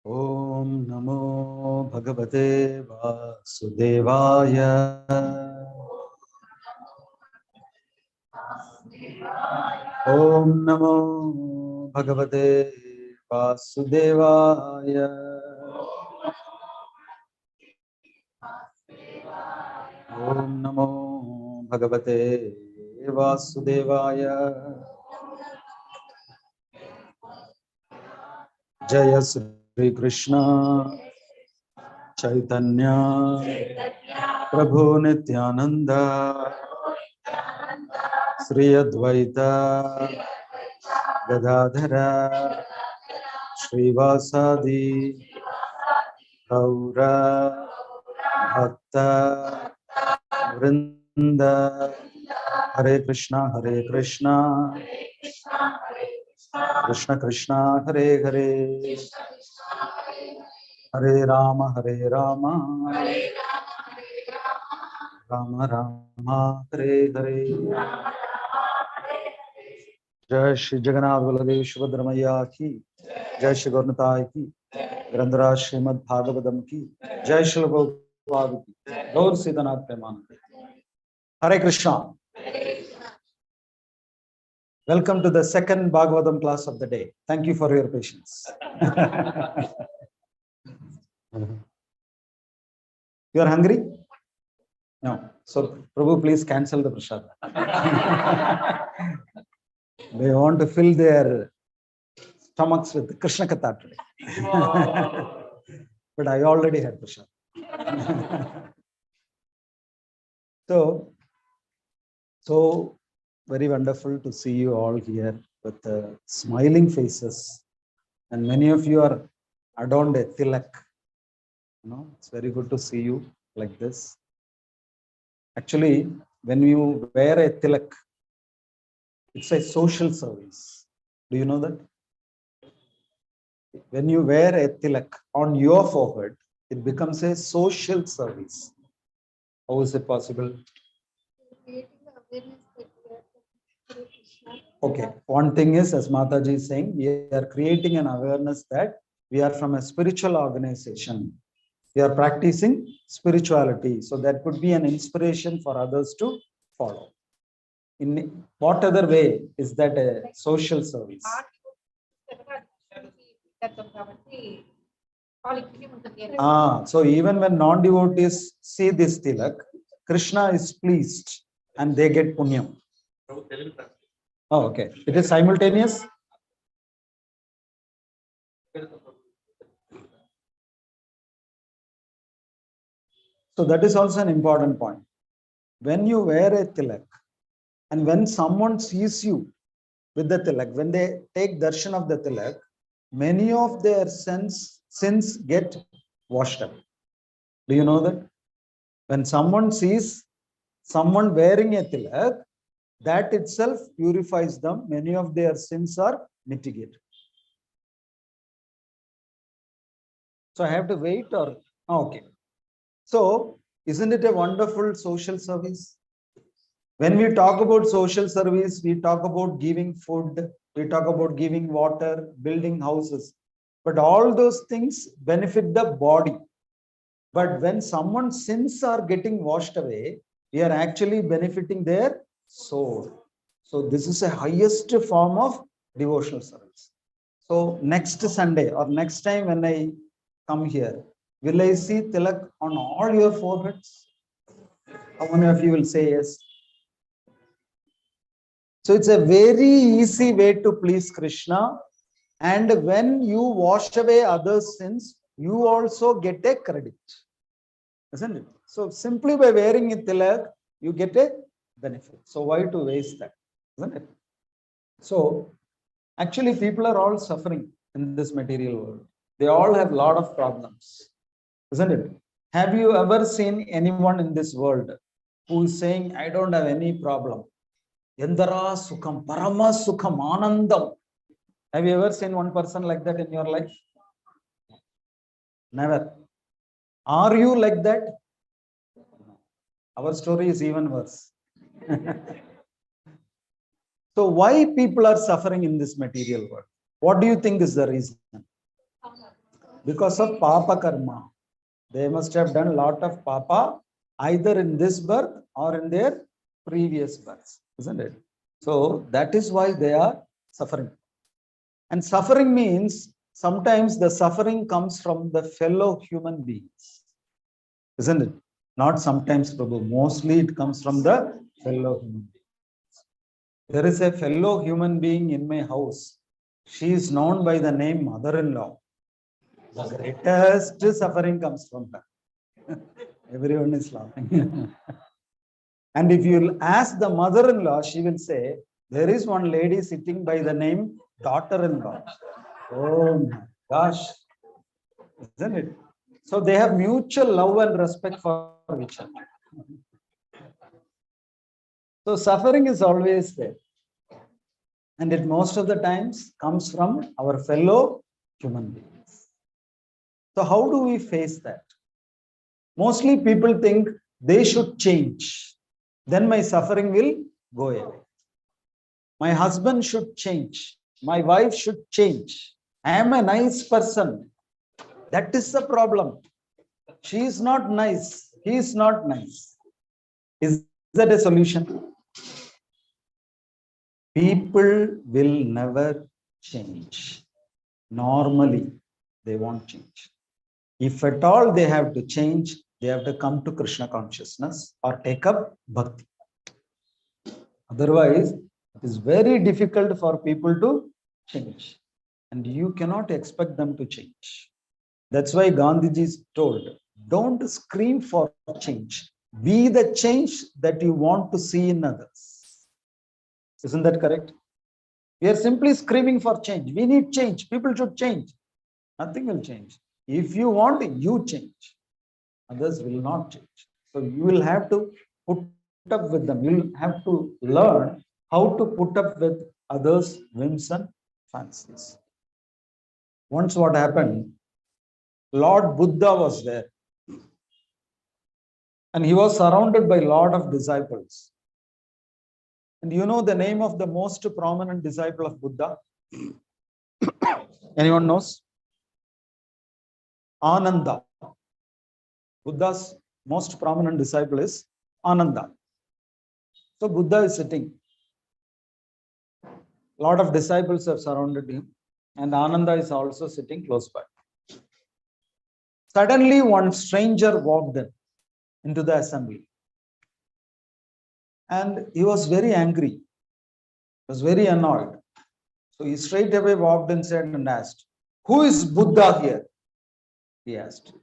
Om Namo Bhagavate Vasudevaya. Om Namo Bhagavate Vasudevaya. Om Namo Bhagavate Vasudevaya. Jaya Sri Krishna Chaitanya Prabhu Nithyananda Sri Advaita Gadadhara Srivasadi Gaura Bhakta Vrinda. Hare Krishna Krishna Krishna Hare Hare, Hare Rama Rama Rama Hare Hare. Jai Shri Jagannath Baladev Subhadra Maiya ki, Jai Shri Gaurnatai ki, Grandhara Srimad Bhagavatam ki, Jai Shri Prabhupada ki, Gaur Siddhanath Premanande. Hare Krishna. Welcome to the second Bhagavatam class of the day. Thank you for your patience. You are hungry? No. So, Prabhu, please cancel the prasad. They want to fill their stomachs with Krishna Katha today. But I already had prasad. So very wonderful to see you all here with smiling faces. And many of you are adorned a tilak. You know, it's very good to see you like this. Actually, when you wear a tilak, it's a social service. Do you know that? When you wear a tilak on your forehead, it becomes a social service. How is it possible? Okay, one thing is, as Mataji is saying, we are creating an awareness that we are from a spiritual organization. We are practicing spirituality. So that could be an inspiration for others to follow. In what other way is that a social service? So even when non-devotees see this tilak, Krishna is pleased and they get punyam. Oh, okay. It is simultaneous? So that is also an important point. When you wear a tilak and when someone sees you with the tilak, when they take darshan of the tilak, many of their sins get washed away. Do you know that? When someone sees someone wearing a tilak, that itself purifies them. Many of their sins are mitigated. So I have to wait or? Okay. So isn't it a wonderful social service? When we talk about social service, we talk about giving food, we talk about giving water, building houses. But all those things benefit the body. But when someone's sins are getting washed away, we are actually benefiting their soul. So this is a highest form of devotional service. So next Sunday or next time when I come here, will I see tilak on all your foreheads? How many of you will say yes? So it's a very easy way to please Krishna. And when you wash away others' sins, you also get a credit. Isn't it? So simply by wearing a tilak, you get a benefit. So why to waste that? Isn't it? So actually people are all suffering in this material world. They all have a lot of problems. Isn't it? Have you ever seen anyone in this world who is saying, I don't have any problem? Yandara Sukham, Parama Sukham, Anandam. Have you ever seen one person like that in your life? Never. Are you like that? Our story is even worse. So why people are suffering in this material world? What do you think is the reason? Because of papa karma. They must have done a lot of papa either in this birth or in their previous births, isn't it? So that is why they are suffering. And suffering means sometimes the suffering comes from the fellow human beings, isn't it? Not sometimes, Prabhu. Mostly it comes from the fellow human being. There is a fellow human being in my house. She is known by the name mother-in-law. The greatest suffering comes from her. Everyone is laughing. And if you ask the mother-in-law, she will say, there is one lady sitting by the name daughter-in-law. Oh my gosh, isn't it? So they have mutual love and respect for each other. So suffering is always there. And it most of the times comes from our fellow human beings. So how do we face that? Mostly people think they should change. Then my suffering will go away. My husband should change. My wife should change. I am a nice person. That is the problem. She is not nice. He is not nice. Is that a solution? People will never change. Normally, they won't change. If at all they have to change, they have to come to Krishna consciousness or take up bhakti. Otherwise, it is very difficult for people to change. And you cannot expect them to change. That's why Gandhiji told, don't scream for change. Be the change that you want to see in others. Isn't that correct? We are simply screaming for change. We need change. People should change. Nothing will change. If you want, you change. Others will not change. So you will have to put up with them. You'll have to learn how to put up with others' whims and fancies. Once what happened, Lord Buddha was there. And he was surrounded by a lot of disciples. And you know the name of the most prominent disciple of Buddha? Anyone knows? Ananda. Buddha's most prominent disciple is Ananda. So Buddha is sitting. A lot of disciples have surrounded him, and Ananda is also sitting close by. Suddenly, one stranger walked into the assembly. And he was very angry. He was very annoyed. So he straight away walked inside and asked, who is Buddha here? He asked.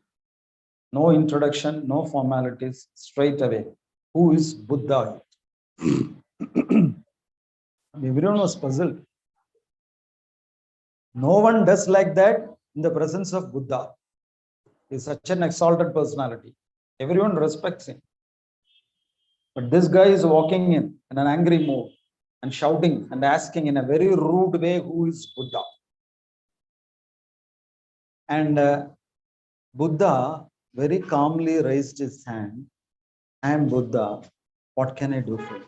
No introduction, no formalities, straight away. Who is Buddha here? Everyone was puzzled. No one does like that in the presence of Buddha. He is such an exalted personality. Everyone respects him. But this guy is walking in an angry mood and shouting and asking in a very rude way, who is Buddha? And Buddha very calmly raised his hand. I am Buddha. What can I do for you?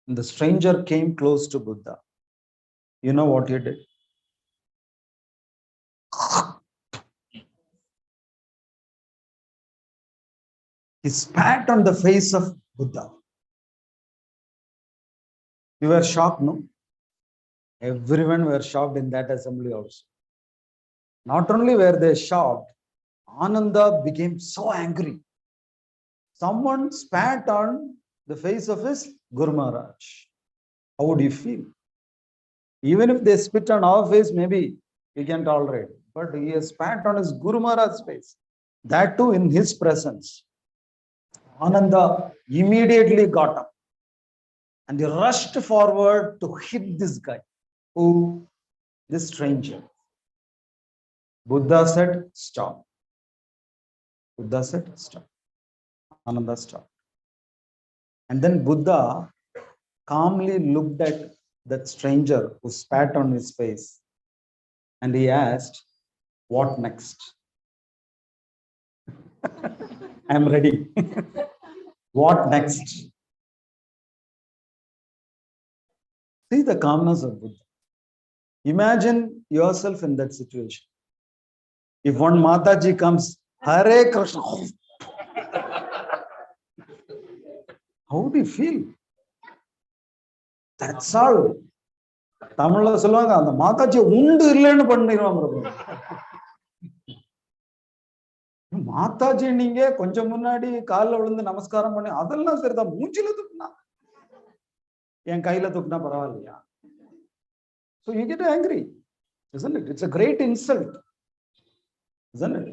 And the stranger came close to Buddha. You know what he did? He spat on the face of Buddha. You were shocked, no? Everyone were shocked in that assembly also. Not only were they shocked, Ananda became so angry. Someone spat on the face of his Guru Maharaj. How would you feel? Even if they spit on our face, maybe we can tolerate. But he has spat on his Guru Maharaj's face. That too in his presence. Ananda immediately got up and he rushed forward to hit this guy, this stranger. Buddha said, stop. Buddha said, stop. Ananda stopped. And then Buddha calmly looked at that stranger who spat on his face And he asked, what next? I'm ready. What next? See the calmness of Buddha. Imagine yourself in that situation. If one Mataji comes, Hare Krishna, how do you feel? That's all. Tamil சொல்லுவாங்க அந்த மாதாஜி உண்டு இல்லைன்னு பண்ணிடுவாங்க. மாதாஜி நீங்க கொஞ்சம் முன்னாடி காலில் விழுந்து நமஸ்காரம் பண்ணி அதெல்லாம் சரிதான், மூஞ்சில தூக்குனா என் கையில தூக்குனா பரவாயில்லையா? So you get angry, isn't it? It's a great insult, isn't it?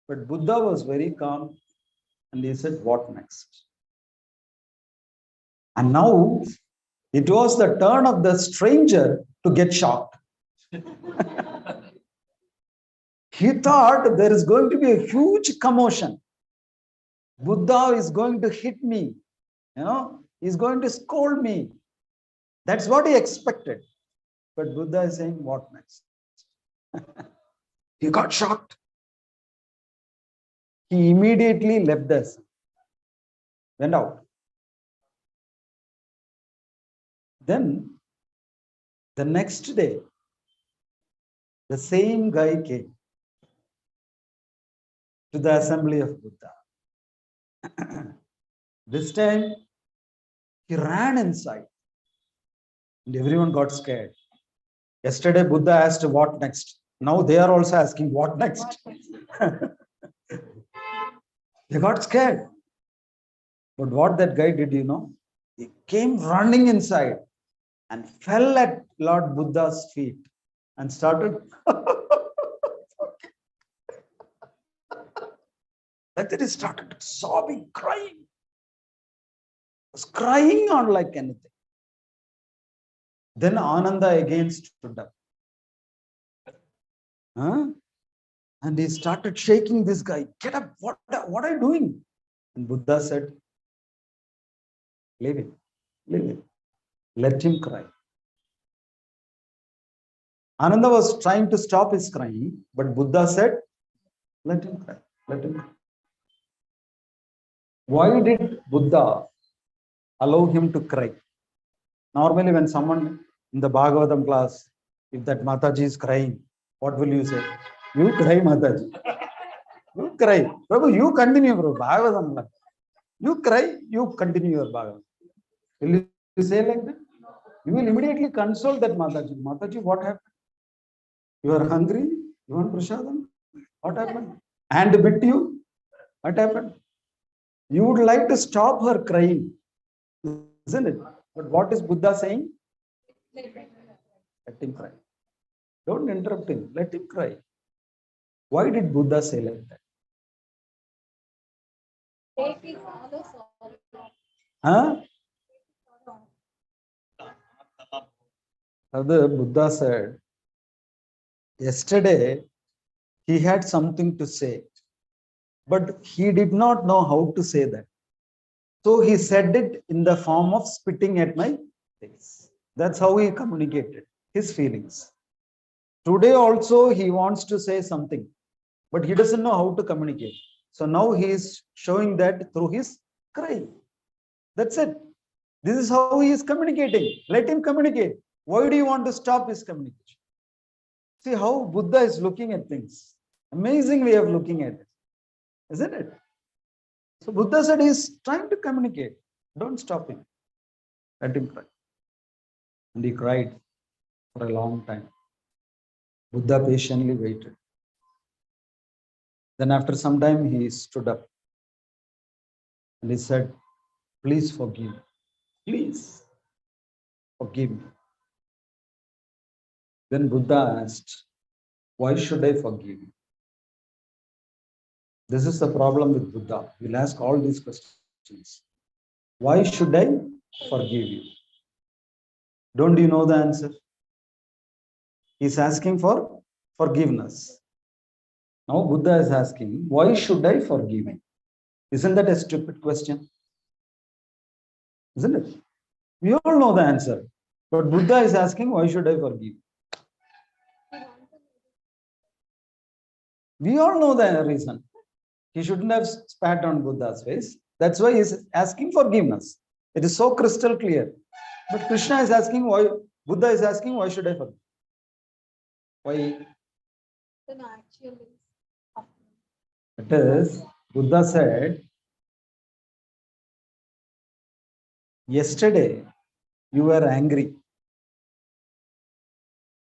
But Buddha was very calm and he said, what next? And now it was the turn of the stranger to get shocked. He thought there is going to be a huge commotion. Buddha is going to hit me, he's going to scold me. That's what he expected. But Buddha is saying, what next? He got shocked. He immediately left us, went out. Then the next day, the same guy came to the assembly of Buddha. This time, he ran inside and everyone got scared. Yesterday, Buddha asked, what next? Now they are also asking, what next? They got scared. But what that guy did, he came running inside and fell at Lord Buddha's feet and started like that. He started sobbing, crying. Was crying on like anything. Then Ananda again stood up. And he started shaking this guy. Get up, what are you doing? And Buddha said, leave him, let him cry. Ananda was trying to stop his crying, but Buddha said, let him cry, let him cry. Why did Buddha allow him to cry? Normally when someone in the Bhagavatam class, if that Mataji is crying, what will you say? You cry, Mataji. You cry. Prabhu, you continue, Prabhu. Bhagavatam. You cry, you continue your Bhagavatam. Will you say like that? You will immediately console that Mataji. Mataji, what happened? You are hungry? You want prasadam? What happened? And bit you? What happened? You would like to stop her crying, isn't it? But what is Buddha saying? Let him cry. Don't interrupt him. Let him cry. Why did Buddha say like that? The Buddha said, yesterday he had something to say, but he did not know how to say that. So he said it in the form of spitting at my face. That's how he communicated his feelings. Today also he wants to say something, but he doesn't know how to communicate. So now he is showing that through his crying. That's it. This is how he is communicating. Let him communicate. Why do you want to stop his communication? See how Buddha is looking at things. Amazing way of looking at it, isn't it? So Buddha said he is trying to communicate. Don't stop him. Let him cry. And he cried for a long time. Buddha patiently waited. Then after some time he stood up and he said, please forgive me. Please forgive me. Then Buddha asked, why should I forgive you? This is the problem with Buddha. He'll ask all these questions. Why should I forgive you? Don't you know the answer? He's asking for forgiveness. Now Buddha is asking, why should I forgive you? Isn't that a stupid question? Isn't it? We all know the answer. But Buddha is asking, why should I forgive you? We all know the reason. He shouldn't have spat on Buddha's face. That's why he's asking forgiveness. It is so crystal clear. But Krishna is asking why, Buddha is asking, why should I forgive? Why? It is, Buddha said, yesterday you were angry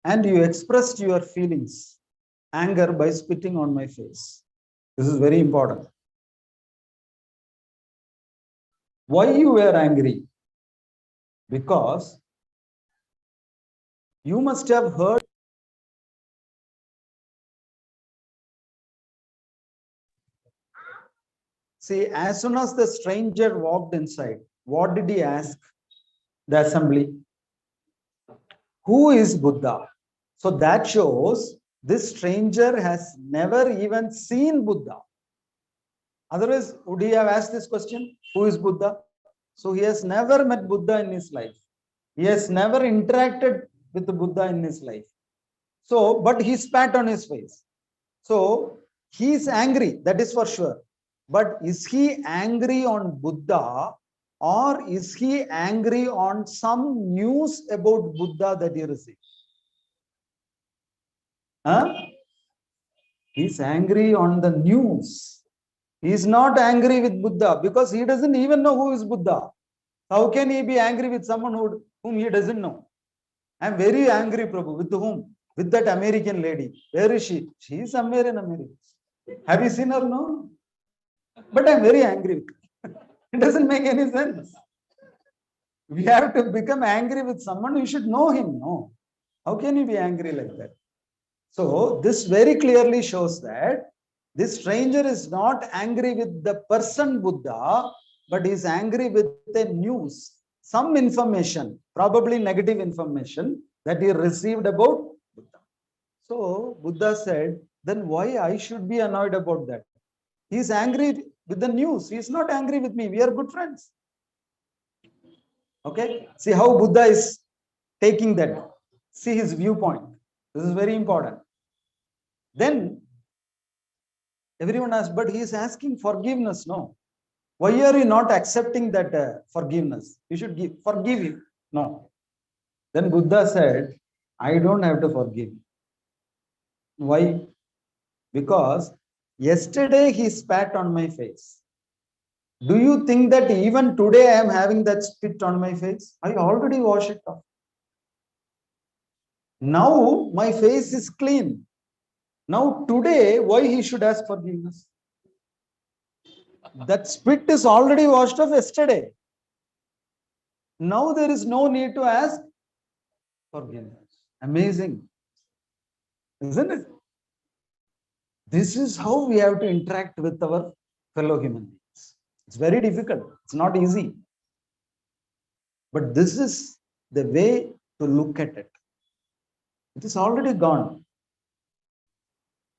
and you expressed your feelings, anger, by spitting on my face. This is very important. Why you were angry? Because you must have heard. See, as soon as the stranger walked inside, what did he ask the assembly? Who is Buddha? So that shows this stranger has never even seen Buddha. Otherwise, would he have asked this question? Who is Buddha? So he has never met Buddha in his life. He has never interacted with the Buddha in his life. So, but he spat on his face. So he is angry, that is for sure. But is he angry on Buddha, or is he angry on some news about Buddha that he received? Huh? He's angry on the news. He's not angry with Buddha because he doesn't even know who is Buddha. How can he be angry with someone whom he doesn't know? I'm very angry, Prabhu. With whom? With that American lady. Where is she? She is somewhere in America. Have you seen her? No. But I'm very angry with her. It doesn't make any sense. We have to become angry with someone, we should know him. No. How can you be angry like that? So this very clearly shows that this stranger is not angry with the person Buddha, but is angry with the news, some information, probably negative information that he received about Buddha. So Buddha said, then why I should be annoyed about that? He is angry with the news. He is not angry with me. We are good friends. Okay. See how Buddha is taking that. See his viewpoint. This is very important. Then everyone asks, but he is asking forgiveness. No. Why are you not accepting that forgiveness? You should forgive him. No. Then Buddha said, I don't have to forgive. Why? Because yesterday he spat on my face. Do you think that even today I am having that spit on my face? I already washed it off. Now my face is clean. Now today, why he should ask forgiveness? That spit is already washed off yesterday. Now there is no need to ask forgiveness. Amazing. Isn't it? This is how we have to interact with our fellow human beings. It's very difficult. It's not easy. But this is the way to look at it. It is already gone.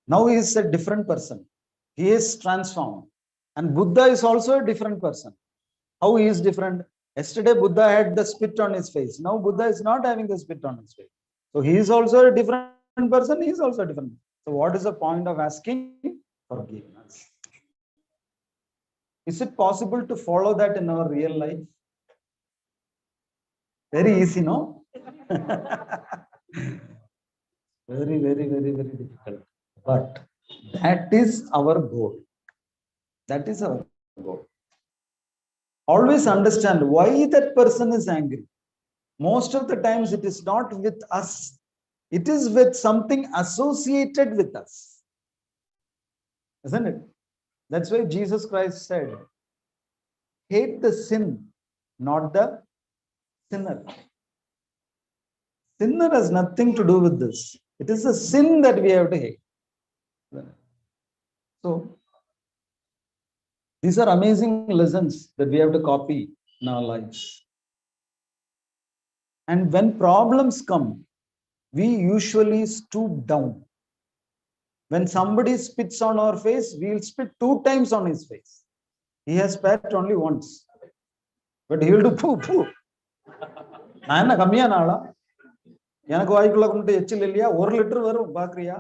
Now he is a different person. He is transformed. And Buddha is also a different person. How he is different? Yesterday, Buddha had the spit on his face. Now, Buddha is not having the spit on his face. So, he is also a different person. He is also different. So, what is the point of asking forgiveness? Is it possible to follow that in our real life? Very easy, no? Very, very, very, very difficult. But that is our goal. That is our goal. Always understand why that person is angry. Most of the times it is not with us. It is with something associated with us. Isn't it? That's why Jesus Christ said, hate the sin, not the sinner. Sinner has nothing to do with this. It is the sin that we have to hate. So, these are amazing lessons that we have to copy in our lives. And when problems come, we usually stoop down. When somebody spits on our face, we will spit 2 times on his face. He has spat only once. But he will do poo poo. நான் என்ன கம்மியான ஆளா? எனக்கு வாய்க்குள்ள கொண்டு எச்சில் இல்லையா? 1 litre வரும் பாக்குறியா?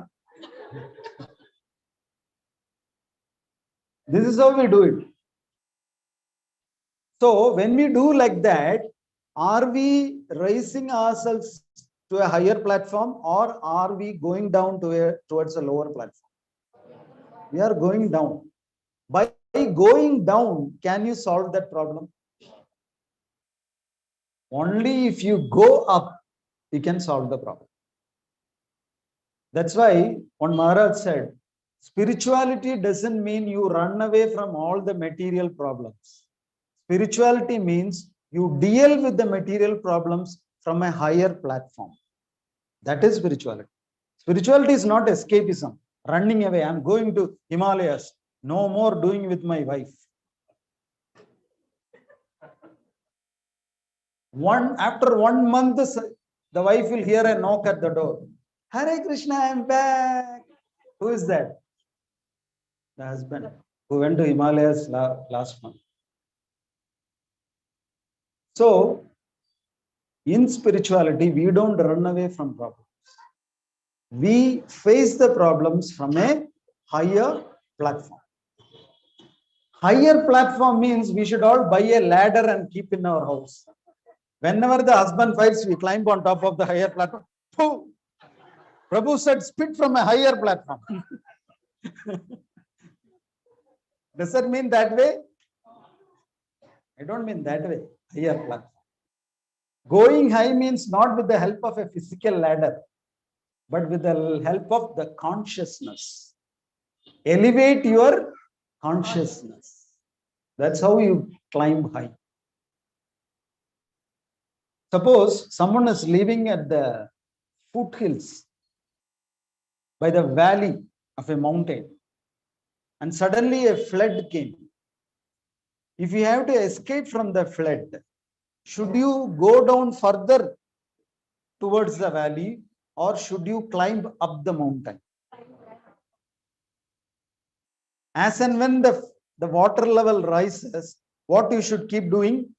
This is how we do it. So when we do like that, are we raising ourselves to a higher platform, or are we going down towards a lower platform? We are going down. By going down, can you solve that problem? Only if you go up, you can solve the problem. That's why one Maharaj said, spirituality doesn't mean you run away from all the material problems. Spirituality means you deal with the material problems from a higher platform. That is spirituality. Spirituality is not escapism, running away. I'm going to Himalayas. No more doing with my wife. After 1 month, the wife will hear a knock at the door. Hare Krishna, I'm back. Who is that? The husband who went to Himalayas last month. So, in spirituality, we don't run away from problems. We face the problems from a higher platform. Higher platform means we should all buy a ladder and keep in our house. Whenever the husband fights, we climb on top of the higher platform. Prabhu said, spit from a higher platform. Does that mean that way? I don't mean that way. Higher platform. Going high means not with the help of a physical ladder, but with the help of the consciousness. Elevate your consciousness. That's how you climb high. Suppose someone is living at the foothills by the valley of a mountain, and suddenly a flood came. If you have to escape from the flood, should you go down further towards the valley, or should you climb up the mountain? As and when the water level rises, what you should keep doing?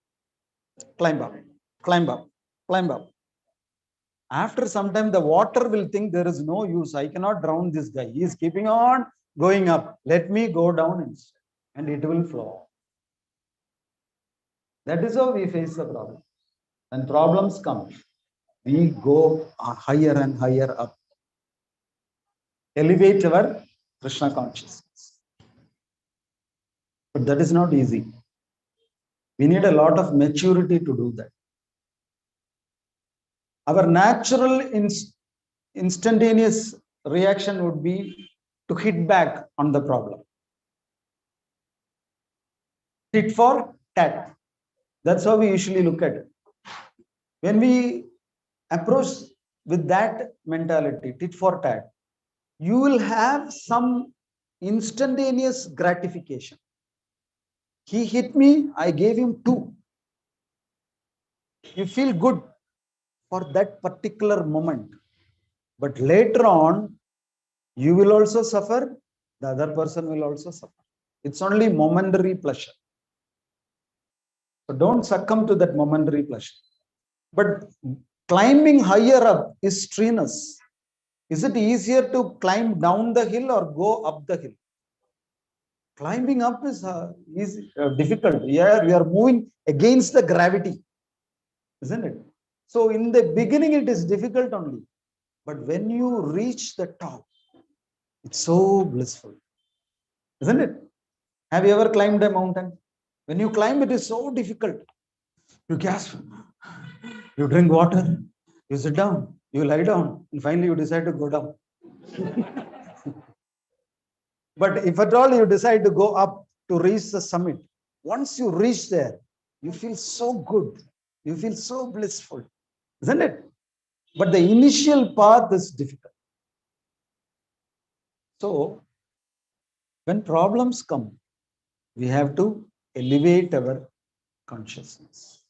Climb up, climb up, climb up. After some time, the water will think there is no use. I cannot drown this guy. He is keeping on going up. Let me go down instead, and it will flow. That is how we face the problem. When problems come, we go higher and higher up. Elevate our Krishna consciousness. But that is not easy. We need a lot of maturity to do that. Our natural instantaneous reaction would be to hit back on the problem. Tit for tat. That's how we usually look at it. When we approach with that mentality, tit for tat, you will have some instantaneous gratification. He hit me, I gave him 2. You feel good for that particular moment. But later on, you will also suffer, the other person will also suffer. It's only momentary pleasure. So don't succumb to that momentary pleasure. But climbing higher up is strenuous. Is it easier to climb down the hill or go up the hill? Climbing up is difficult. Yeah, you are moving against the gravity, isn't it? So in the beginning, it is difficult only. But when you reach the top, it's so blissful, isn't it? Have you ever climbed a mountain? When you climb, it is so difficult. You gasp, you drink water, you sit down, you lie down, and finally you decide to go down. But if at all you decide to go up to reach the summit, once you reach there, you feel so good. You feel so blissful, isn't it? But the initial path is difficult. So, when problems come, we have to elevate our consciousness.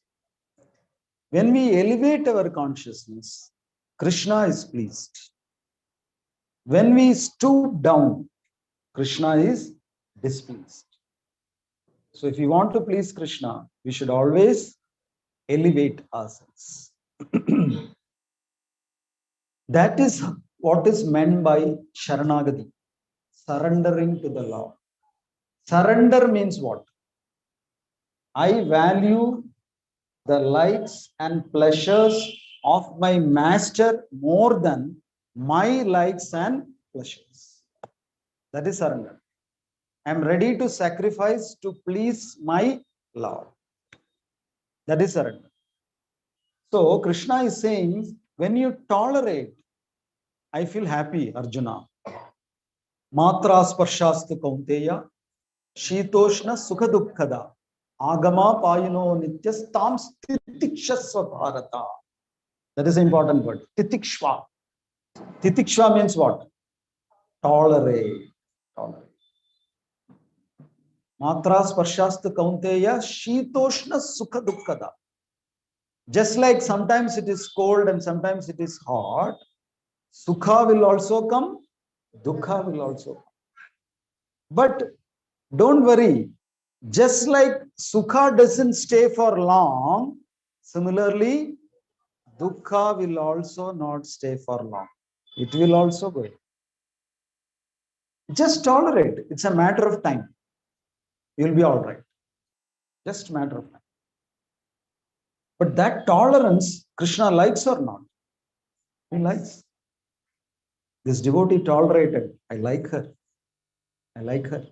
When we elevate our consciousness, Krishna is pleased. When we stoop down, Krishna is displeased. So if you want to please Krishna, we should always elevate ourselves. That is what is meant by Sharanagati, surrendering to the Lord. Surrender means what? I value the likes and pleasures of my master more than my likes and pleasures. That is surrender. I am ready to sacrifice to please my Lord. That is surrender. So Krishna is saying, when you tolerate, I feel happy, Arjuna. Matra sparshasthu kaunteya, shitoshna sukha dukkhada, agama payino nityastam titikshasva bharata. That is an important word. Titikshva. Titikshva means what? Tolerate. Tolerate. Matra sparshasthu kaunteya, shitoshna sukha dukkhada. Just like sometimes it is cold and sometimes it is hot, sukha will also come, dukkha will also come. But don't worry, just like sukha doesn't stay for long, similarly, dukkha will also not stay for long. It will also go. Just tolerate. It's a matter of time. You'll be all right. Just a matter of time. But that tolerance, Krishna likes or not? He likes. This devotee tolerated. I like her. I like her.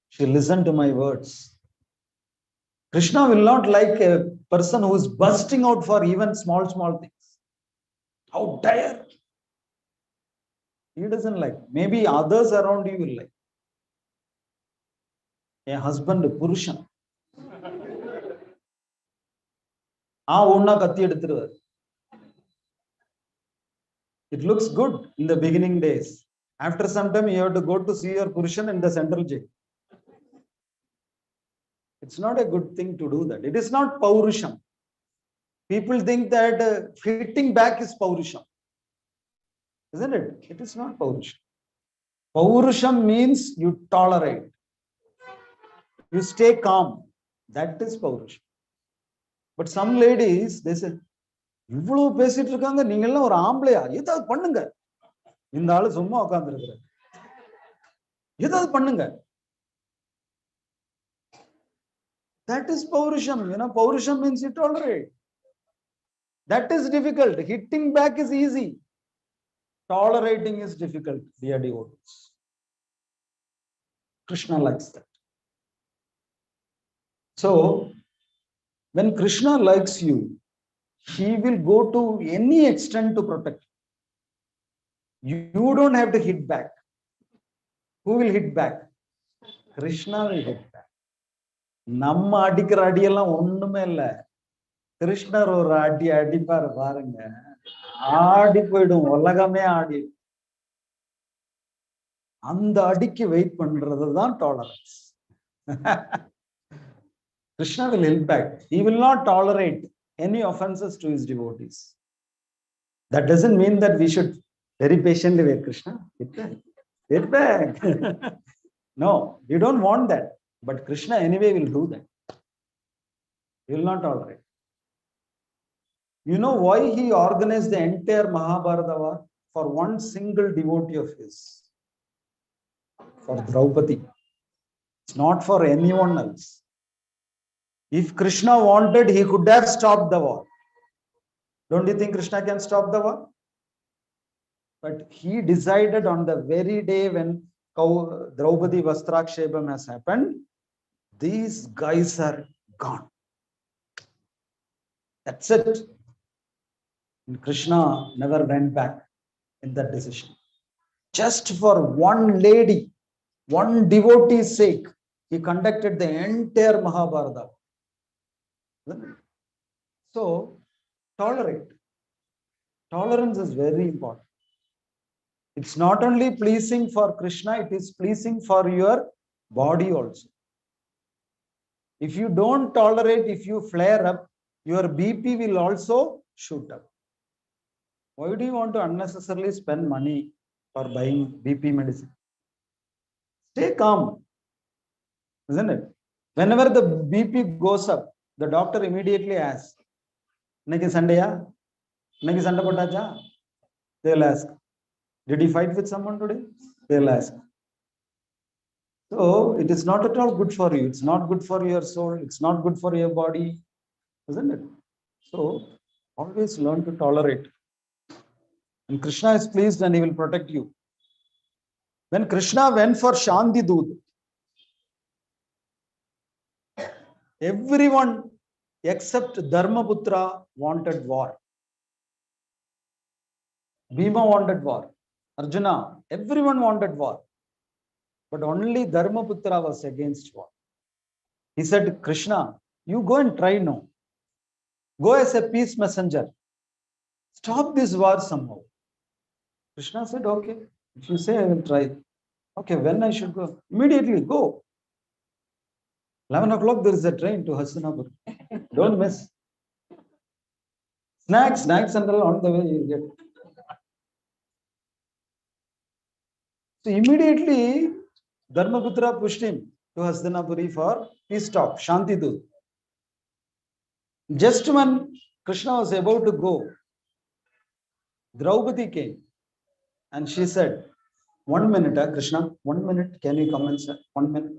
She listened to my words. Krishna will not like a person who is bursting out for even small things. How dare! He doesn't like. Maybe others around you will like. A husband, Purushan. It looks good in the beginning days. After some time, you have to go to see your Purushan in the central jail. It's not a good thing to do that. It is not Paurusham. People think that hitting back is Paurusham. Isn't it? It is not Paurusham. Paurusham means you tolerate. You stay calm. That is Paurusham. But some ladies, they say, இவ்வளவு பேசிட்டு இருக்காங்க நீங்க எல்லாம் ஒரு ஆம்பளையா ஏதாவது பண்ணுங்க இந்த ஆளு சும்மா உட்கார்ந்து இருக்கிறார் ஏதாவது பண்ணுங்க that is paurusham paurusham means you tolerate that is difficult hitting back is easy tolerating is difficult dear devotees Krishna likes that so when Krishna likes you he will go to any extent to protect you. You don't have to hit back. Who will hit back? Krishna will hit back. நம்ம அடிக்கிற அடியெல்லாம் ஒண்ணுமே இல்ல கிருஷ்ணர் ஒரு அடி அடிப்பாரு பாருங்க ஆடி போயிடும் உலகமே ஆடி அந்த அடிக்கு வெயிட் பண்றதுதான் tolerance Krishna will hit back. He will not tolerate any offenses to his devotees. That doesn't mean that we should very patiently wait, Krishna, hit back. No, you don't want that. But Krishna anyway will do that. He will not tolerate. You know why he organized the entire Mahabharata war? For one single devotee of his. For Draupadi. It's not for anyone else. If Krishna wanted, he could have stopped the war. Don't you think Krishna can stop the war? But he decided on the very day when Draupadi Vastrakshepam has happened, these guys are gone. That's it. And Krishna never went back in that decision. Just for one lady, one devotee's sake, he conducted the entire Mahabharata. So, tolerate. Tolerance is very important. It's not only pleasing for Krishna, it is pleasing for your body also. If you don't tolerate, if you flare up, your BP will also shoot up. Why do you want to unnecessarily spend money for buying BP medicine? Stay calm, isn't it? Whenever the BP goes up, the doctor immediately asks, "Naki Sunday? Naki Sunday potacha?" They'll ask, "Did you fight with someone today?" They'll ask. So it is not at all good for you. It's not good for your soul. It's not good for your body, isn't it? So always learn to tolerate. And Krishna is pleased and he will protect you. When Krishna went for Shanti Dood, everyone except Dharmaputra wanted war. Bhima wanted war. Arjuna, everyone wanted war. But only Dharmaputra was against war. He said, Krishna, you go and try now. Go as a peace messenger. Stop this war somehow. Krishna said, okay, if you say I will try. Okay, when I should go? Immediately go. 11 o'clock, there is a train to Hastinapur. Don't miss. Snacks and all on the way you get. So immediately, Dharmaputra pushed him to Hastinapuri for peace talk, Shanti Doot. Just when Krishna was about to go, Draupadi came and she said, 1 minute, Krishna, 1 minute, can you come inside? 1 minute.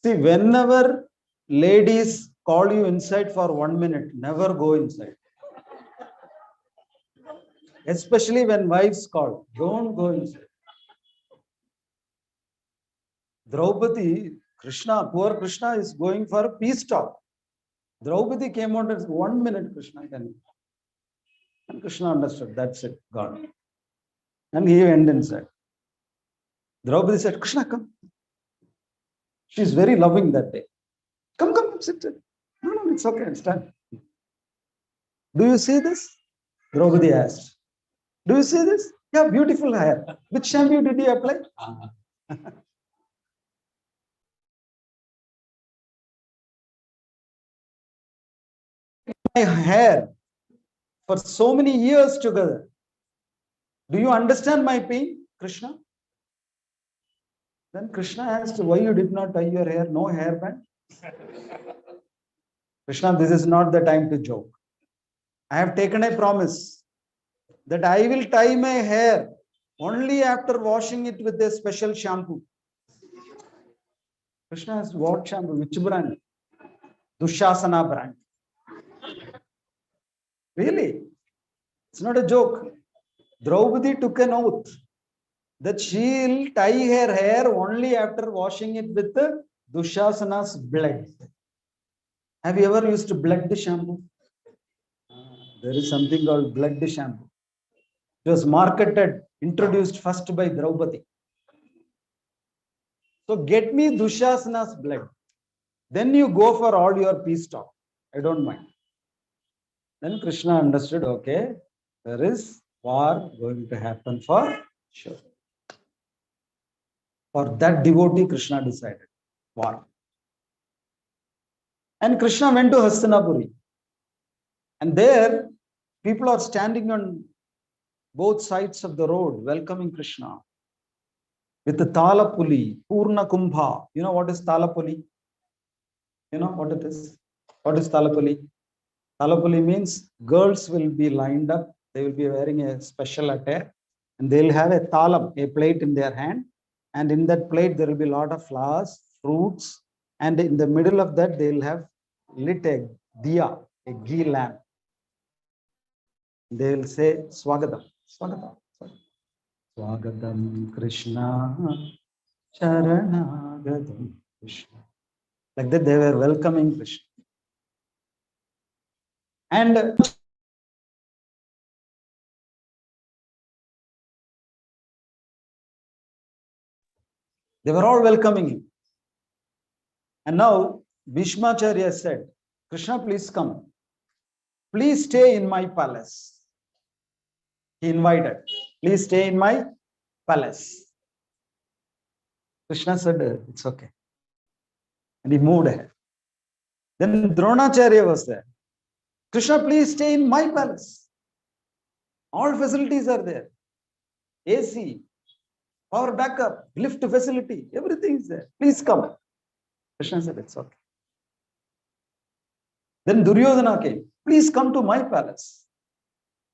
See, whenever ladies call you inside for 1 minute, never go inside. Especially when wives call, don't go inside. Draupadi, Krishna, poor Krishna is going for a peace talk. Draupadi came out and said, 1 minute, Krishna, can you? And Krishna understood, that's it, God. And he went inside. Draupadi said, Krishna, come. She is very loving that day. Come, sit. No, it's okay, it's done. Do you see this? Draupadi asked. Do you see this? Yeah, beautiful hair. Which shampoo did you apply? My hair for so many years together. Do you understand my pain, Krishna? Then Krishna asked, why you did not tie your hair? No hairband? Krishna, this is not the time to joke. I have taken a promise that I will tie my hair only after washing it with a special shampoo. Krishna asked, what shampoo? Which brand? Dushasana brand. Really? It's not a joke. Draupadi took an oath that she'll tie her hair only after washing it with the Dushasana's blood. Have you ever used blood shampoo? There is something called blood shampoo. It was marketed, introduced first by Draupadi. So get me Dushasana's blood. Then you go for all your peace talk. I don't mind. Then Krishna understood, okay, there is war going to happen for sure. For that devotee, Krishna decided war. And Krishna went to Hastinapuri. And there, people are standing on both sides of the road, welcoming Krishna. With the Talapuli, Purna Kumbha. You know what is Talapuli? You know what it is? What is Talapuli? Talapuli means girls will be lined up. They will be wearing a special attire. And they'll have a talam, a plate in their hand. And in that plate, there will be a lot of flowers, fruits. And in the middle of that, they'll have lit a diya, a ghee lamp. They will say, Swagatam, Swagatam, Swagatam Krishna, Sharanagatam Krishna. Like that, they were welcoming Krishna. And they were all welcoming him. And now Bhishmacharya said, Krishna, please come. Please stay in my palace. He invited, please stay in my palace. Krishna said, it's okay. And he moved ahead. Then Dronacharya was there. Krishna, please stay in my palace. All facilities are there. AC, power backup, lift facility, everything is there. Please come. Krishna said, it's okay. Then Duryodhana came. Please come to my palace.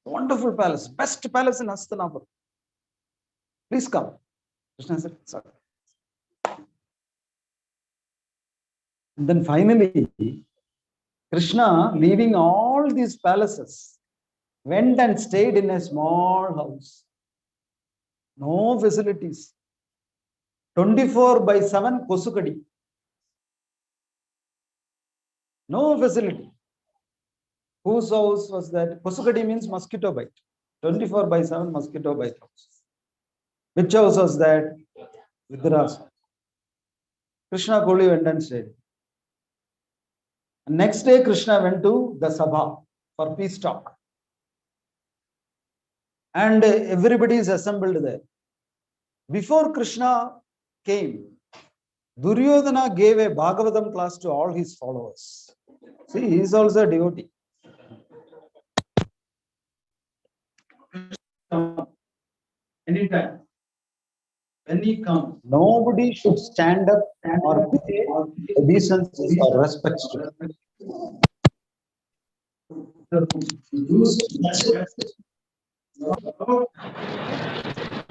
Wonderful palace, best palace in Hastinapur. Please come. Krishna said, it's okay. Then finally, Krishna, leaving all these palaces, went and stayed in a small house. No facilities. 24/7 Kosukadi. No facility. Whose house was that? Kosukadi means mosquito bite. 24/7 mosquito bite house. Which house was that? Vidra's. Krishna Koli went and stayed. And next day, Krishna went to the Sabha for peace talk. And everybody is assembled there. Before Krishna came, Duryodhana gave a Bhagavatam class to all his followers. See, he is also a devotee. Anytime, when he comes, nobody should stand up or pay obeisance or respect to him.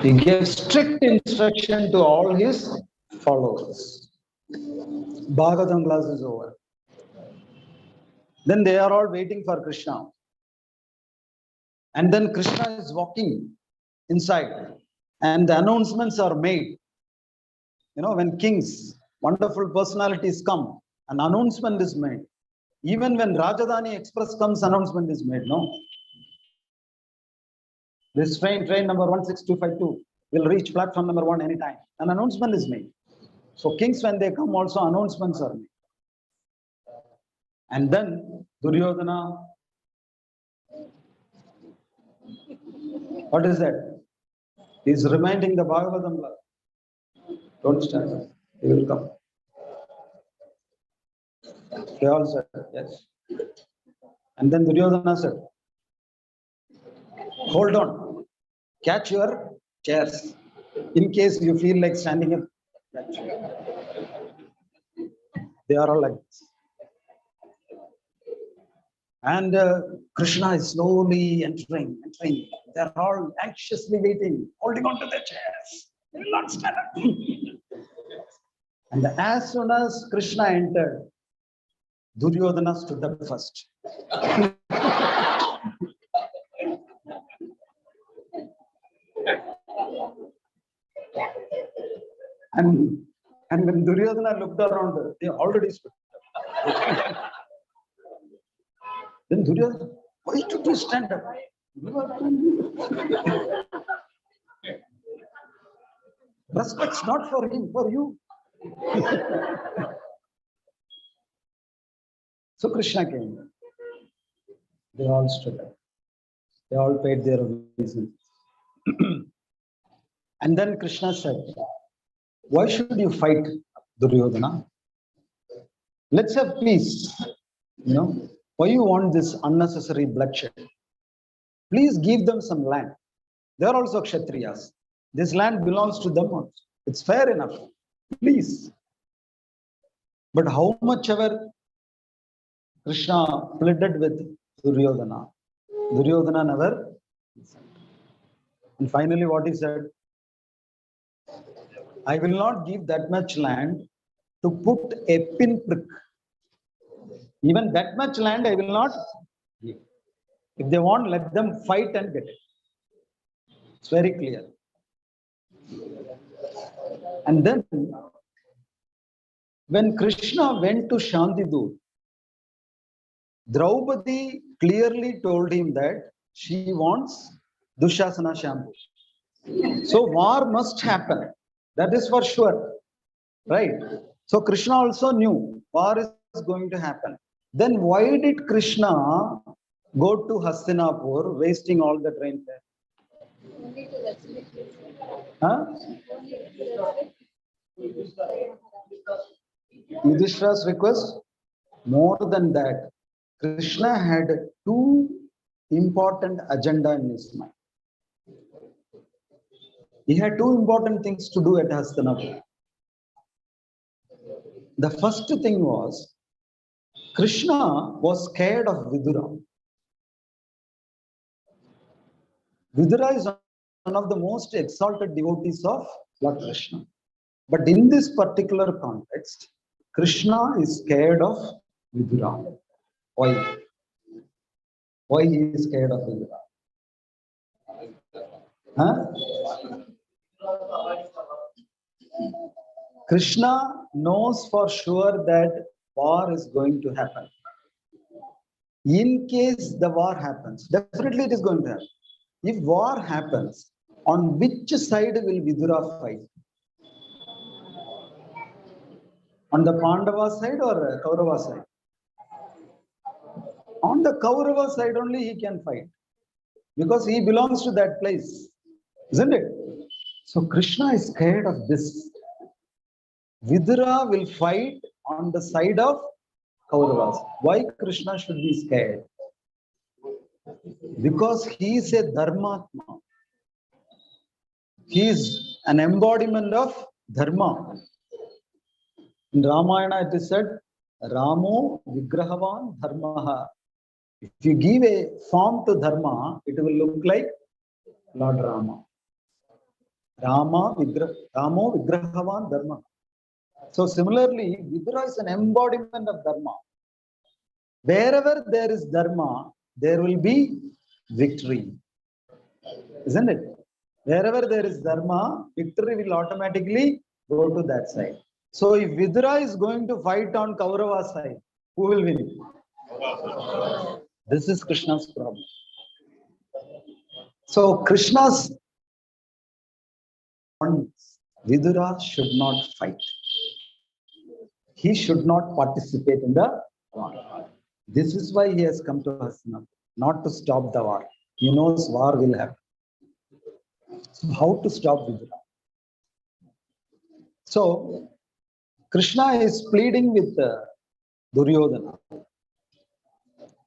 He gave strict instruction to all his followers. Bhagavatam class is over. Then they are all waiting for Krishna. And then Krishna is walking inside and the announcements are made. You know, when kings, wonderful personalities come, an announcement is made. Even when Rajdhani Express comes, announcement is made, no? This train number 16252 will reach platform number 1 anytime. An announcement is made. So kings, when they come, also announcements are made. And then Duryodhana, what is that? He is reminding the Bhagavatam. Don't stand up. He will come. They all said, yes. And then Duryodhana said, hold on, catch your chairs. In case you feel like standing up, they are all like this. And Krishna is slowly entering. They are all anxiously waiting, holding on to their chairs. They will not stand up. And as soon as Krishna entered, Duryodhana stood up first. And when Duryodhana looked around, they already stood up. Then Duryodhana, why did you stand up? Respect's not for him, for you. So Krishna came. They all stood up. They all paid their obeisance. And then Krishna said, why should you fight, Duryodhana? Let's have peace. You know, why you want this unnecessary bloodshed? Please give them some land. They are also Kshatriyas. This land belongs to them also. It's fair enough. Please. But how much ever Krishna pleaded with Duryodhana, Duryodhana never listened. And finally what he said, I will not give that much land to put a pinprick. Even that much land I will not give. If they want, let them fight and get it. It's very clear. And then when Krishna went to Shantidur, Draupadi clearly told him that she wants Dushasana shampoo. So war must happen. That is for sure. Right? So Krishna also knew war is going to happen. Then why did Krishna go to Hastinapur, wasting all the train fare? Huh? Yudhishthira's request? More than that, Krishna had two important agenda in his mind. He had two important things to do at Hastinapur. The first thing was, Krishna was scared of Vidura. Vidura is one of the most exalted devotees of Lord Krishna. But in this particular context, Krishna is scared of Vidura. Why? Why he is scared of Vidura? Huh? Krishna knows for sure that war is going to happen. In case the war happens, definitely it is going to happen. If war happens, on which side will Vidura fight? On the Pandava side or Kaurava side? On the Kaurava side only he can fight, because he belongs to that place, isn't it? So Krishna is scared of this. Vidura will fight on the side of Kauravas. Why Krishna should be scared? Because he is a Dharmatma. He is an embodiment of Dharma. In Ramayana it is said, Ramo Vigrahavan Dharmaha. If you give a form to Dharma, it will look like Lord Rama. Ramo Vigrahavan Dharma. So similarly, Vidura is an embodiment of Dharma. Wherever there is Dharma, there will be victory. Isn't it? Wherever there is Dharma, victory will automatically go to that side. So if Vidura is going to fight on Kaurava side, who will win? This is Krishna's problem. So Krishna's Vidura should not fight. He should not participate in the war. This is why he has come to Hastinapur, not to stop the war. He knows war will happen. So how to stop Vidura? So Krishna is pleading with Duryodhana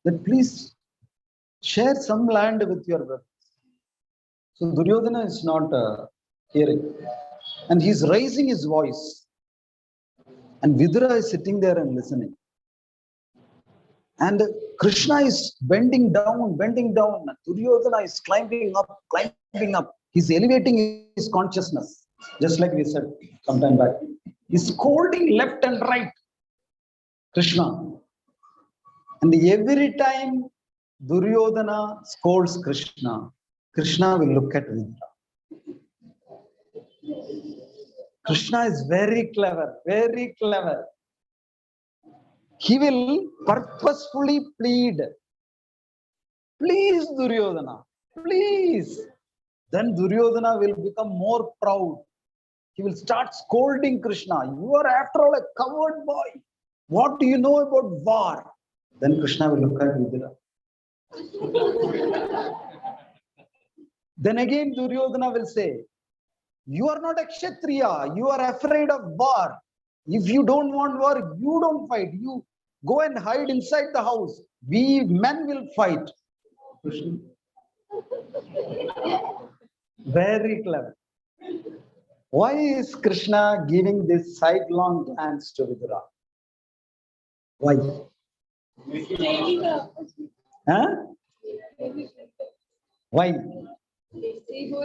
that please share some land with your brothers. So Duryodhana is not hearing, and he's raising his voice. And Vidura is sitting there and listening. And Krishna is bending down, bending down. Duryodhana is climbing up, climbing up. He's elevating his consciousness, just like we said sometime back. He's scolding left and right Krishna. And every time Duryodhana scolds Krishna, Krishna will look at Vidura. Krishna is very clever, very clever. He will purposefully plead, please Duryodhana, please. Then Duryodhana will become more proud. He will start scolding Krishna. You are after all a coward boy. What do you know about war? Then Krishna will look at Vidura. Then again Duryodhana will say, you are not a Kshatriya. You are afraid of war. If you don't want war, you don't fight. You go and hide inside the house. We men will fight. Very clever. Why is Krishna giving this sidelong glance to Vidura? Why? Huh? Why?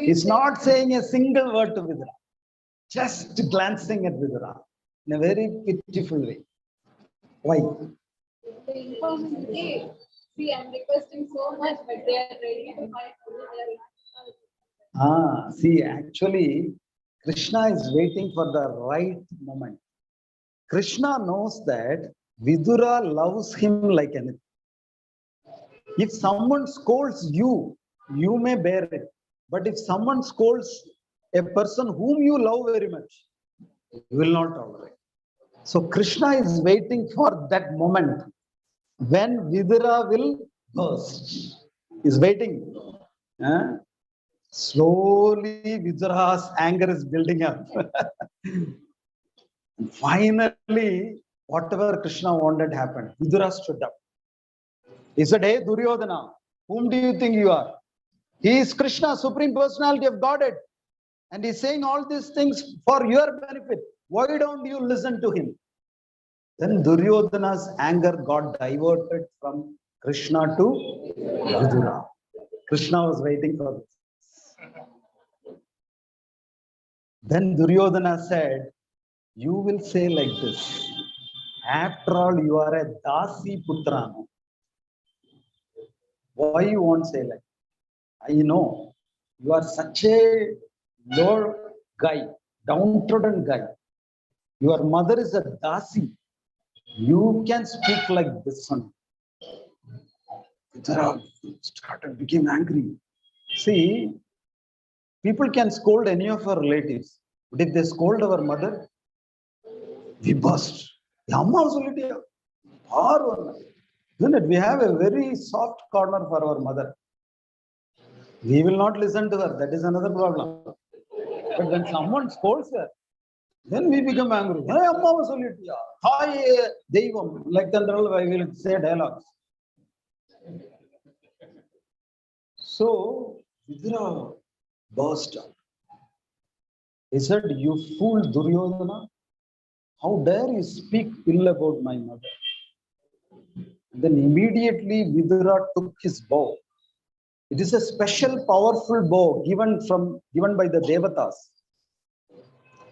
He's not saying a single word to Vidura, just glancing at Vidura in a very pitiful way. Why? See, I'm requesting so much, but they are ready to fight. See, actually, Krishna is waiting for the right moment. Krishna knows that Vidura loves him like anything. If someone scolds you, you may bear it. But if someone scolds a person whom you love very much, you will not tolerate. So Krishna is waiting for that moment when Vidura will burst. He's waiting. Slowly Vidura's anger is building up. Finally, whatever Krishna wanted happened. Vidura stood up. He said, hey Duryodhana, whom do you think you are? He is Krishna, Supreme Personality of Godhead. And he's saying all these things for your benefit. Why don't you listen to him? Then Duryodhana's anger got diverted from Krishna to Vidura. Krishna was waiting for this. Then Duryodhana said, you will say like this, After all, you are a Dasi Putra. No? Why you won't say like? I know you are such a low guy, downtrodden guy. Your mother is a Dasi. You can speak like this one. Vidura became angry. See, people can scold any of our relatives, but if they scold our mother, we burst. Amma solitiya. Isn't it? We have a very soft corner for our mother. We will not listen to her. That is another problem. But when someone scolds her, then we become angry. Hey, Amma solitiya. Hi, Devam. Like that, I will say dialogues. So, Vidura burst out. He said, "You fool Duryodhana. How dare you speak ill about my mother?" Then immediately Vidura took his bow. It is a special, powerful bow given by the Devatas.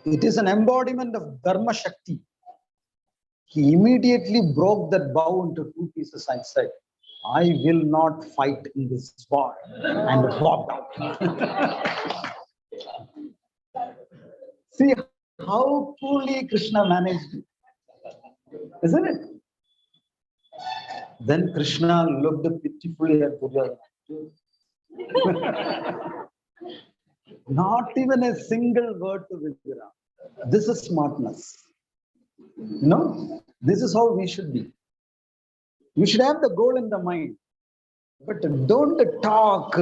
It is an embodiment of Dharma Shakti. He immediately broke that bow into two pieces and said, "I will not fight in this war," and walked out. See how coolly Krishna managed it, isn't it? Then Krishna looked pitifully at Duryodhana. Not even a single word to Vidura. This is smartness. You know, this is how we should be. We should have the goal in the mind. But don't talk,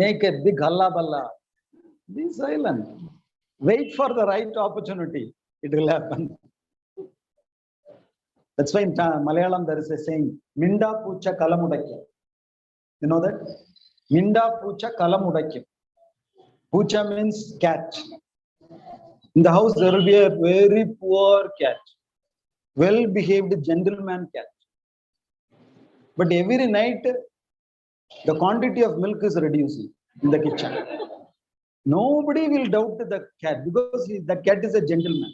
make a big halla balla. Be silent. Wait for the right opportunity. It will happen. That's why in Malayalam there is a saying, Minda Pucha Kalamudakya. You know that? Minda Pucha Kalamudakya. Pucha means cat. In the house there will be a very poor cat. Well-behaved gentleman cat. But every night the quantity of milk is reducing in the kitchen. Nobody will doubt the cat because that cat is a gentleman.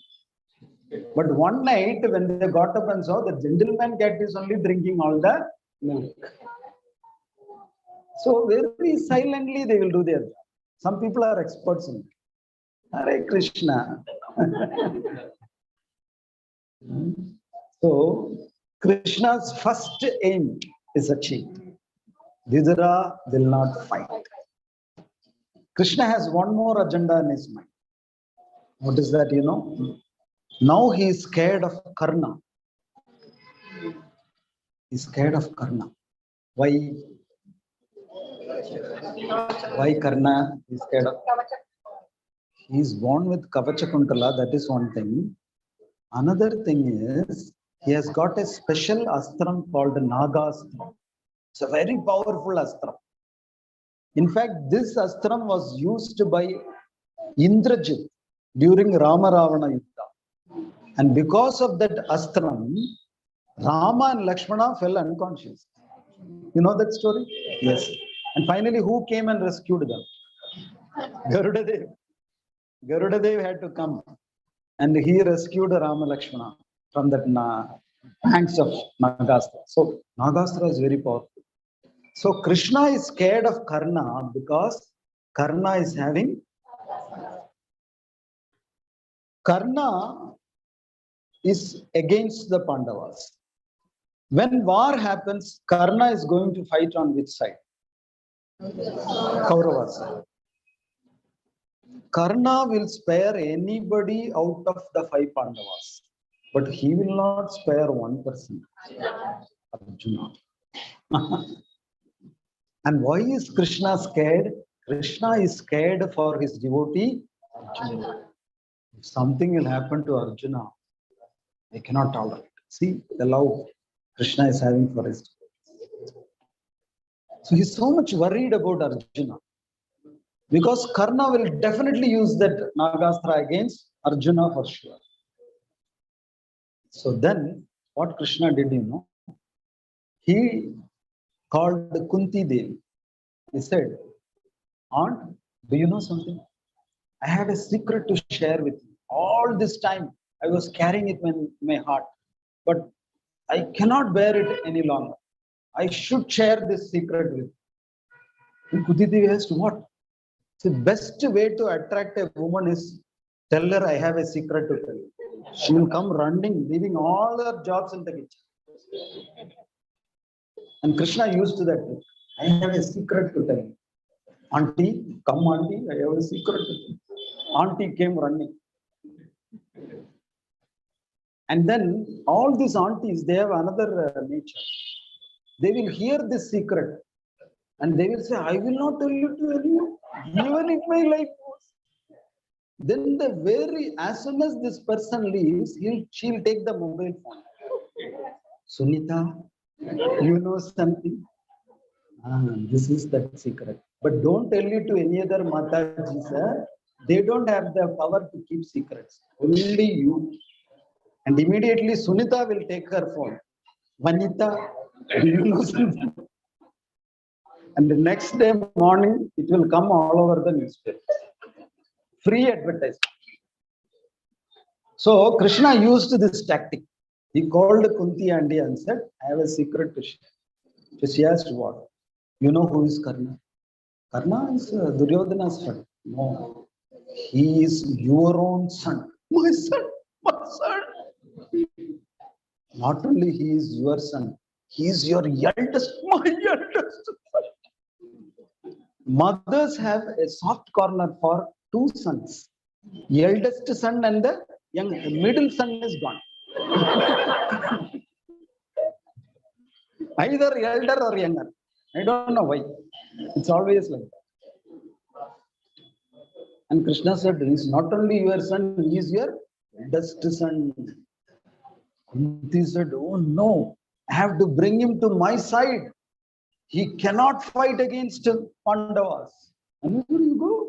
But one night when they got up and saw the gentleman cat is only drinking all the milk. So very silently they will do their job. Some people are experts in it. Hare Krishna. So Krishna's first aim is achieved. Vidura will not fight. Krishna has one more agenda in his mind. What is that, you know? Now he is scared of Karna. He's scared of Karna. Why? Why Karna is scared of? He is born with Kavacha Kuntala, that is one thing. Another thing is, he has got a special astram called Nagastra. It's a very powerful astram. In fact, this astram was used by Indrajit during Rama Ravana Yuddha. And because of that astram, Rama and Lakshmana fell unconscious. You know that story? Yes. And finally, who came and rescued them? Garudadev. Garudadev had to come. And he rescued Rama Lakshmana from that banks of Nagastra. So Nagastra is very powerful. So Krishna is scared of Karna because Karna is having. Karna is against the Pandavas. When war happens, Karna is going to fight on which side? Kauravas. Karna will spare anybody out of the 5 Pandavas, but he will not spare one person, Arjuna. And why is Krishna scared? Krishna is scared for his devotee, Arjuna. If something will happen to Arjuna, they cannot tolerate. See the love Krishna is having for his devotees. So he's so much worried about Arjuna. Because Karna will definitely use that Nagastra against Arjuna for sure. So then, what Krishna did, you know, he called Kunti Devi. He said, "Aunt, do you know something? I have a secret to share with you. All this time, I was carrying it in my heart. but I cannot bear it any longer. I should share this secret with you. And Kunti Devi asked, what? The best way to attract a woman is tell her I have a secret to tell you. She will come running, leaving all her jobs in the kitchen. And Krishna used that trick. I have a secret to tell you. Auntie, come auntie, I have a secret to tell you. Auntie came running. And then all these aunties, they have another nature. They will hear this secret and they will say, I will not tell you to anyone, even if my life goes. Then the very, as soon as this person leaves, she'll take the mobile phone. Sunita, you know something? This is that secret. But don't tell it to any other Mataji, sir. They don't have the power to keep secrets. Only you. And immediately Sunita will take her phone. Vanita, do you know something? And the next day morning, it will come all over the newspaper. Free advertisement. So Krishna used this tactic. He called Kunti and said, I have a secret to share. So she asked what? You know who is Karna? Karna is Duryodhana's son. No. He is your own son. My son. My son. Not only he is your son, he is your eldest, my eldest son. Mothers have a soft corner for two sons. Eldest son and the young middle son is gone. Either elder or younger. I don't know why. It's always like that. And Krishna said, he is not only your son, he is your eldest son. Kunti said, oh no, I have to bring him to my side. He cannot fight against Pandavas. And where you go?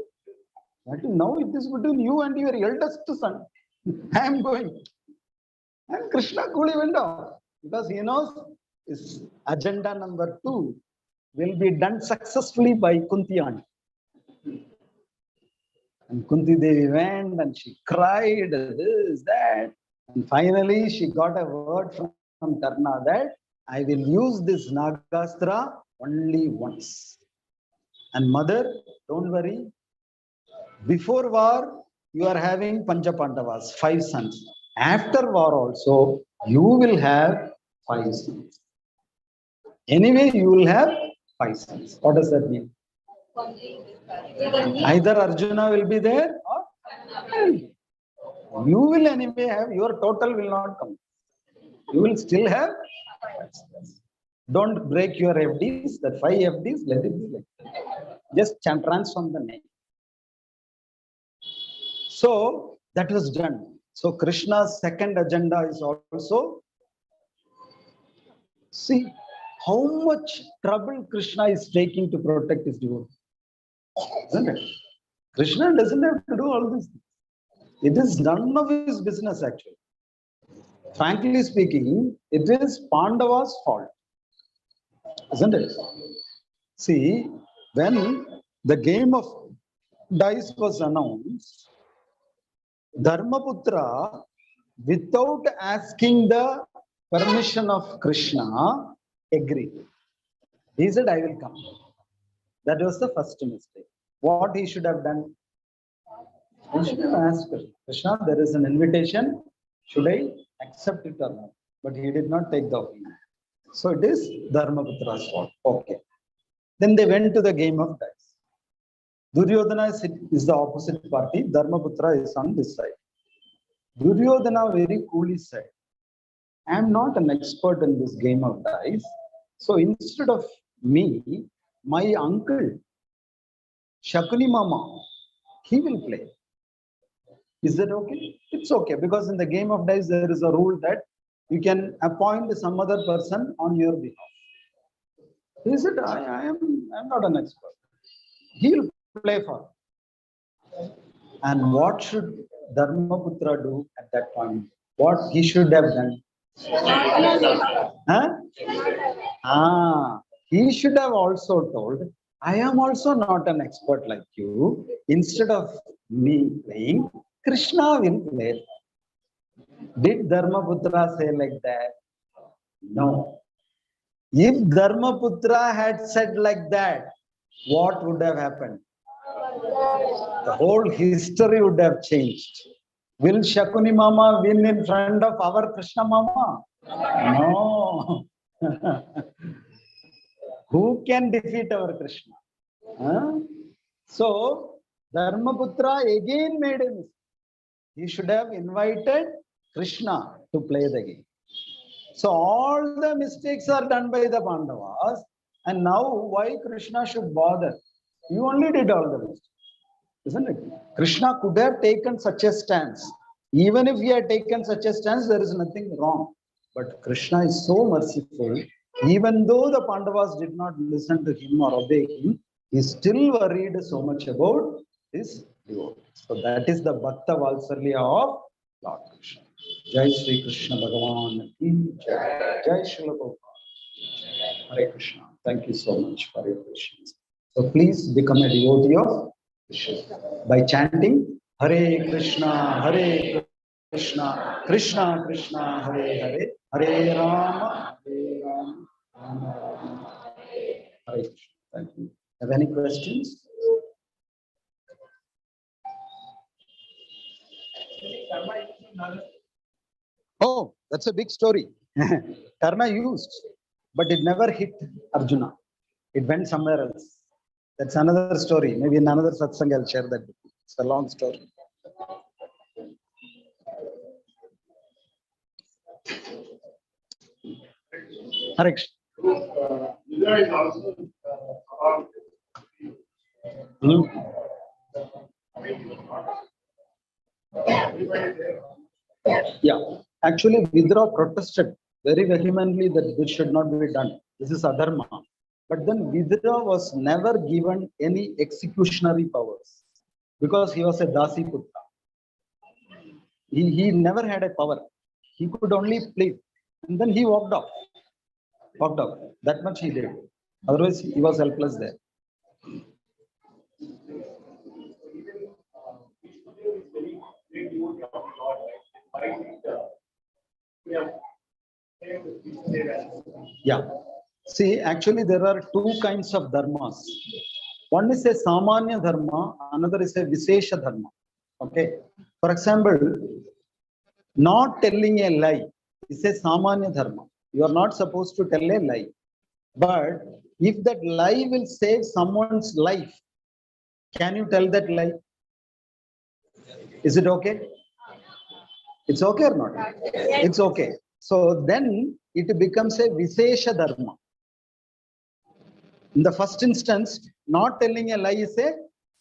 Now it is between you and your eldest son. I am going. And Krishna coolly went off because he knows his agenda number 2 will be done successfully by Kunti aunt. And Kunti Devi went and she cried, this, that. And finally, she got a word from Karna that I will use this Nagastra only once. And mother, don't worry. Before war, you are having Pancha Pandavas, 5 sons. After war also, you will have 5 sons. Anyway, you will have 5 sons. What does that mean? Either Arjuna will be there or you will anyway have, your total will not come. You will still have 5 sons. Don't break your FDs, that 5 FDs, let it be like that. Just transform the name. So that was done. So Krishna's second agenda is also, see how much trouble Krishna is taking to protect his devotees. Isn't it? Krishna doesn't have to do all this. It is none of his business actually. Frankly speaking, it is Pandava's fault. Isn't it? See, when the game of dice was announced, Dharmaputra, without asking the permission of Krishna, agreed. He said, I will come. That was the first mistake. What he should have done? He should have asked Krishna, there is an invitation. Should I accept it or not? But he did not take the opinion. So it is Dharmaputra's fault. Okay. Then they went to the game of dice. Duryodhana is the opposite party. Dharmaputra is on this side. Duryodhana very coolly said, I am not an expert in this game of dice. So instead of me, my uncle, Shakuni Mama, he will play. Is that okay? It's okay, because in the game of dice, there is a rule that you can appoint some other person on your behalf. He said, I'm not an expert. He will play for. And what should Dharmaputra do at that point? What he should have done? He should have also told, I am also not an expert like you. Instead of me playing, Krishna will play. Did Dharmaputra say like that? No. If Dharmaputra had said like that, what would have happened? The whole history would have changed. Will Shakuni Mama win in front of our Krishna Mama? No. Who can defeat our Krishna? Huh? So, Dharmaputra again made a mistake. He should have invited Krishna to play the game. So, all the mistakes are done by the Pandavas. And now, why Krishna should bother? You only did all the mistakes. Isn't it? Krishna could have taken such a stance. Even if he had taken such a stance, there is nothing wrong. But Krishna is so merciful. Even though the Pandavas did not listen to him or obey him, he still worried so much about his devotees. So that is the Bhakta Valsalya of Lord Krishna. Jai Sri Krishna Bhagavan ki Jai. Jai Srila Prabhupada. Hare Krishna. Thank you so much for your patience. So please become a devotee of Krishna by chanting Hare Krishna, Hare Krishna, Krishna Krishna, Hare Hare, Hare Rama, Hare Rama, Rama Rama, Hare Krishna. Thank you. Have any questions? Oh, that's a big story. Karna used, but it never hit Arjuna. It went somewhere else. That's another story. Maybe in another satsang I'll share that. It's a long story. Hare Krishna. Yeah, actually, Vidra protested very vehemently that this should not be done. This is adharma. But then Vidra was never given any executionary powers because he was a Dasi Putra. He never had a power. He could only plead. And then he walked off. Walked off. That much he did. Otherwise, he was helpless there. Yeah. See, actually, there are two kinds of dharmas. One is a samanya dharma, another is a visesha dharma. Okay. For example, not telling a lie is a samanya dharma. You are not supposed to tell a lie. But if that lie will save someone's life, can you tell that lie? Is it okay? It's okay or not? It's okay. So then it becomes a visesha dharma. In the first instance, not telling a lie is a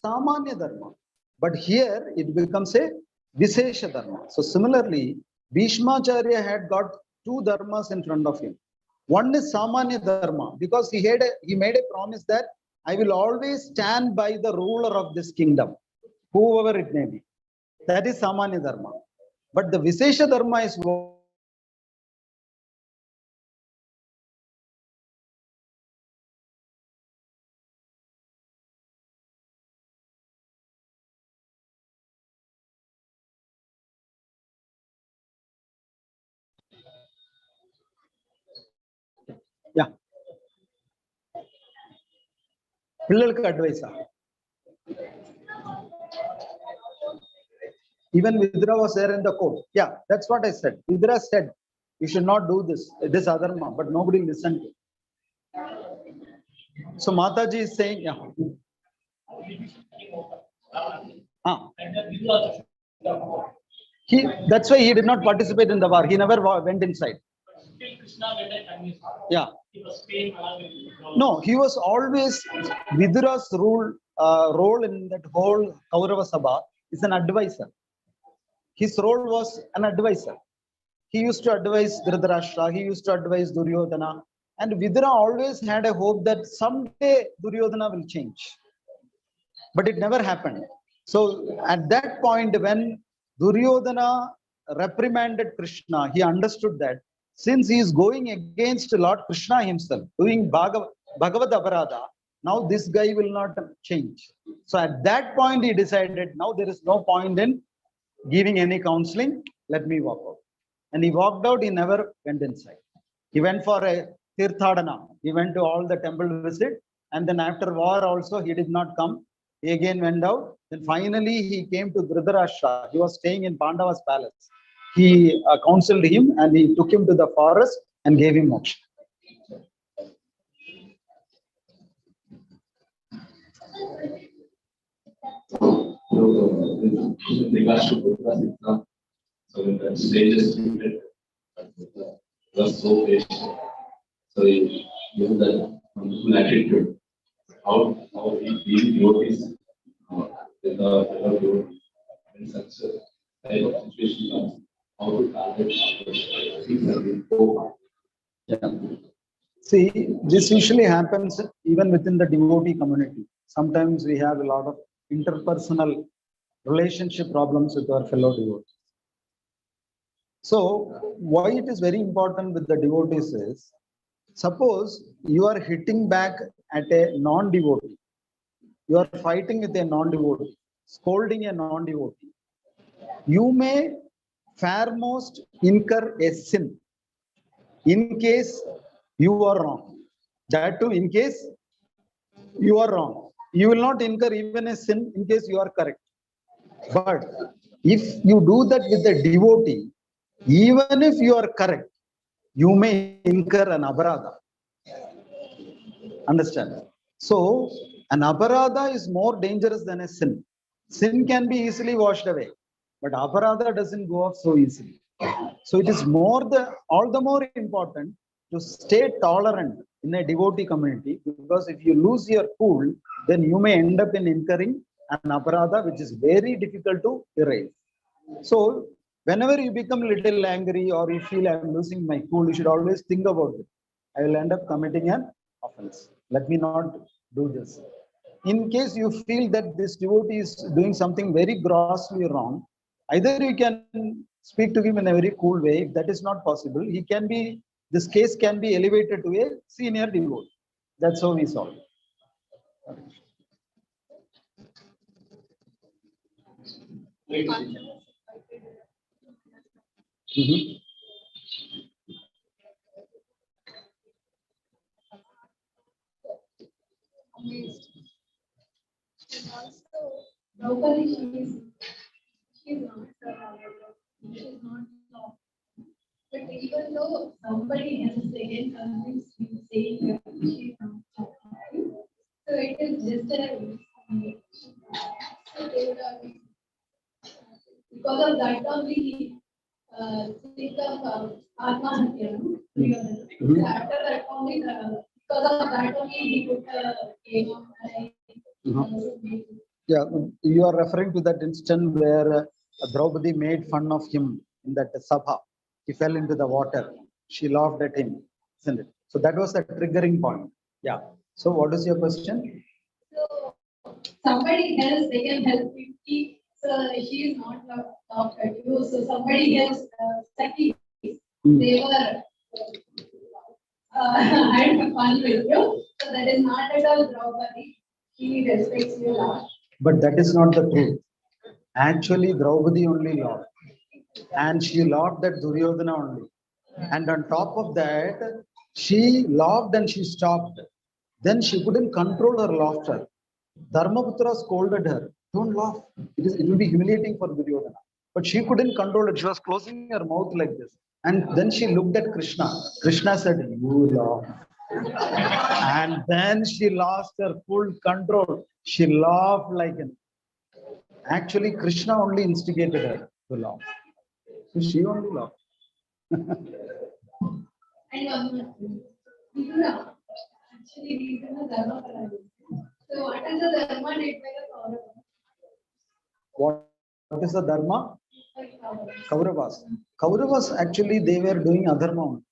samanya dharma. But here it becomes a visesha dharma. So similarly, Bhishmacharya had got two dharmas in front of him. One is samanya dharma because he made a promise that I will always stand by the ruler of this kingdom, whoever it may be. That is samanya dharma. But the visesha dharma is yeah. పిల్లలకు advice. Even Vidra was there in the court. Yeah, that's what I said. Vidra said, you should not do this adharma, but nobody listened to. So Mataji is saying, yeah. That's why he did not participate in the war. He never went inside. Yeah. No, he was always Vidura's role in that whole Kaurava Sabha is an advisor. His role was an advisor. He used to advise Dhritarashtra, he used to advise Duryodhana, and Vidura always had a hope that someday Duryodhana will change. But it never happened. So at that point, when Duryodhana reprimanded Krishna, he understood that since he is going against Lord Krishna himself, doing Bhagavad Aparadha, now this guy will not change. So at that point, he decided, now there is no point in giving any counseling, let me walk out. And he walked out, he never went inside. He went for a tirthadana. He went to all the temple visit. And then after war also, he did not come. He again went out. Then finally, he came to Dhritarashtra. He was staying in Pandava's palace. He counseled him and he took him to the forest and gave him moksha. In regards to Buddha, so in the stages, was so patient. So you have that wonderful attitude. How he devotees with the devotee in such a type of situation comes, how to target things that we go. Yeah. See, this usually happens even within the devotee community. Sometimes we have a lot of interpersonal relationship problems with our fellow devotees. So, why it is very important with the devotees is, suppose you are hitting back at a non-devotee, you are fighting with a non-devotee, scolding a non-devotee, you may fairmost incur a sin in case you are wrong. That too, in case you are wrong. You will not incur even a sin in case you are correct. But if you do that with a devotee, even if you are correct, you may incur an aparadha. Understand? So, an aparadha is more dangerous than a sin. Sin can be easily washed away, but aparadha doesn't go off so easily. So, it is all the more important to stay tolerant in a devotee community, because if you lose your cool, then you may end up in incurring an aparadha which is very difficult to erase. So, whenever you become a little angry or you feel I'm losing my cool, you should always think about it. I will end up committing an offense. Let me not do this. In case you feel that this devotee is doing something very grossly wrong, either you can speak to him in a very cool way. If that is not possible, this case can be elevated to a senior devotee. That's how we solve it. Mhm. Amazed. And also, Draupadi, she's not she's not law. But even though somebody else again convinced me saying that she's not Draupadi, so it is just a so they would have, because of that only think of Atmahatya. So after that only because of that only he took a game of life. Yeah, you are referring to that instant where Draupadi made fun of him in that sabha. He fell into the water. She laughed at him, isn't it? So that was the triggering point. Yeah. So what is your question? So somebody else they can help you. So she is not laughed at you. So somebody else, Saki, they were having fun with you. So that is not at all Draupadi. She respects you a lot. But that is not the truth. Actually, Draupadi only laughed. And she laughed at Duryodhana only. And on top of that, she laughed and she stopped. Then she couldn't control her laughter. Dharmaputra scolded her, "Don't laugh. It will be humiliating for Duryodhana." But she couldn't control it. She was closing her mouth like this. And then she looked at Krishna. Krishna said, "You laugh." And then she lost her full control. She laughed like an. Actually, Krishna only instigated her to laugh. So she only laughed. And one more thing. Vidura, actually, he's in the Dharma Paradi. So, what is the Dharma did by the Kaurava? What is the dharma? By Kaurava. Kauravas. Kauravas actually they were doing adharma only,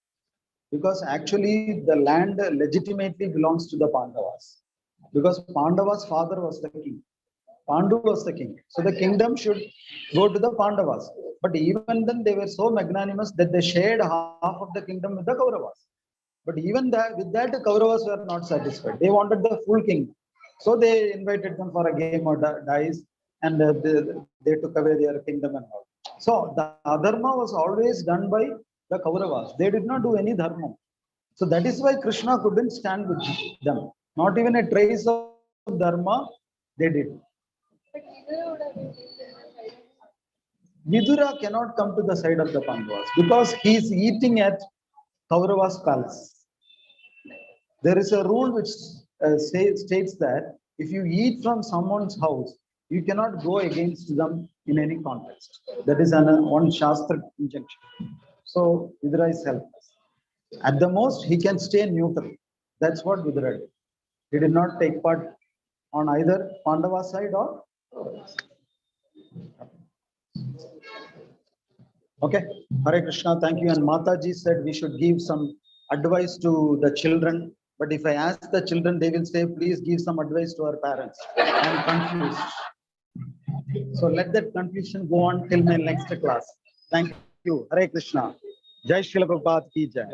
because actually the land legitimately belongs to the Pandavas. Because Pandavas' father was the king. Pandu was the king. So the kingdom should go to the Pandavas. But even then they were so magnanimous that they shared half of the kingdom with the Kauravas. But even with that, Kauravas were not satisfied. They wanted the full kingdom. So they invited them for a game of dice, and they took away their kingdom and all. So the adharma was always done by the Kauravas. They did not do any dharma. So that is why Krishna couldn't stand with them. Not even a trace of dharma they did. But either would have been taken the side Vidura cannot come to the side of the Pandavas because he is eating at Kaurava's palace. There is a rule which states that if you eat from someone's house, you cannot go against them in any context. That is one Shastra injunction. So Vidura is helpless. At the most, he can stay neutral. That's what Vidura did. He did not take part on either Pandava side or. Okay, Hare Krishna, thank you. And Mataji said we should give some advice to the children. But if I ask the children, they will say, please give some advice to our parents. I am confused. So let that confusion go on till my next class. Thank you. Hare Krishna. Jai Srila Prabhupada ki jai.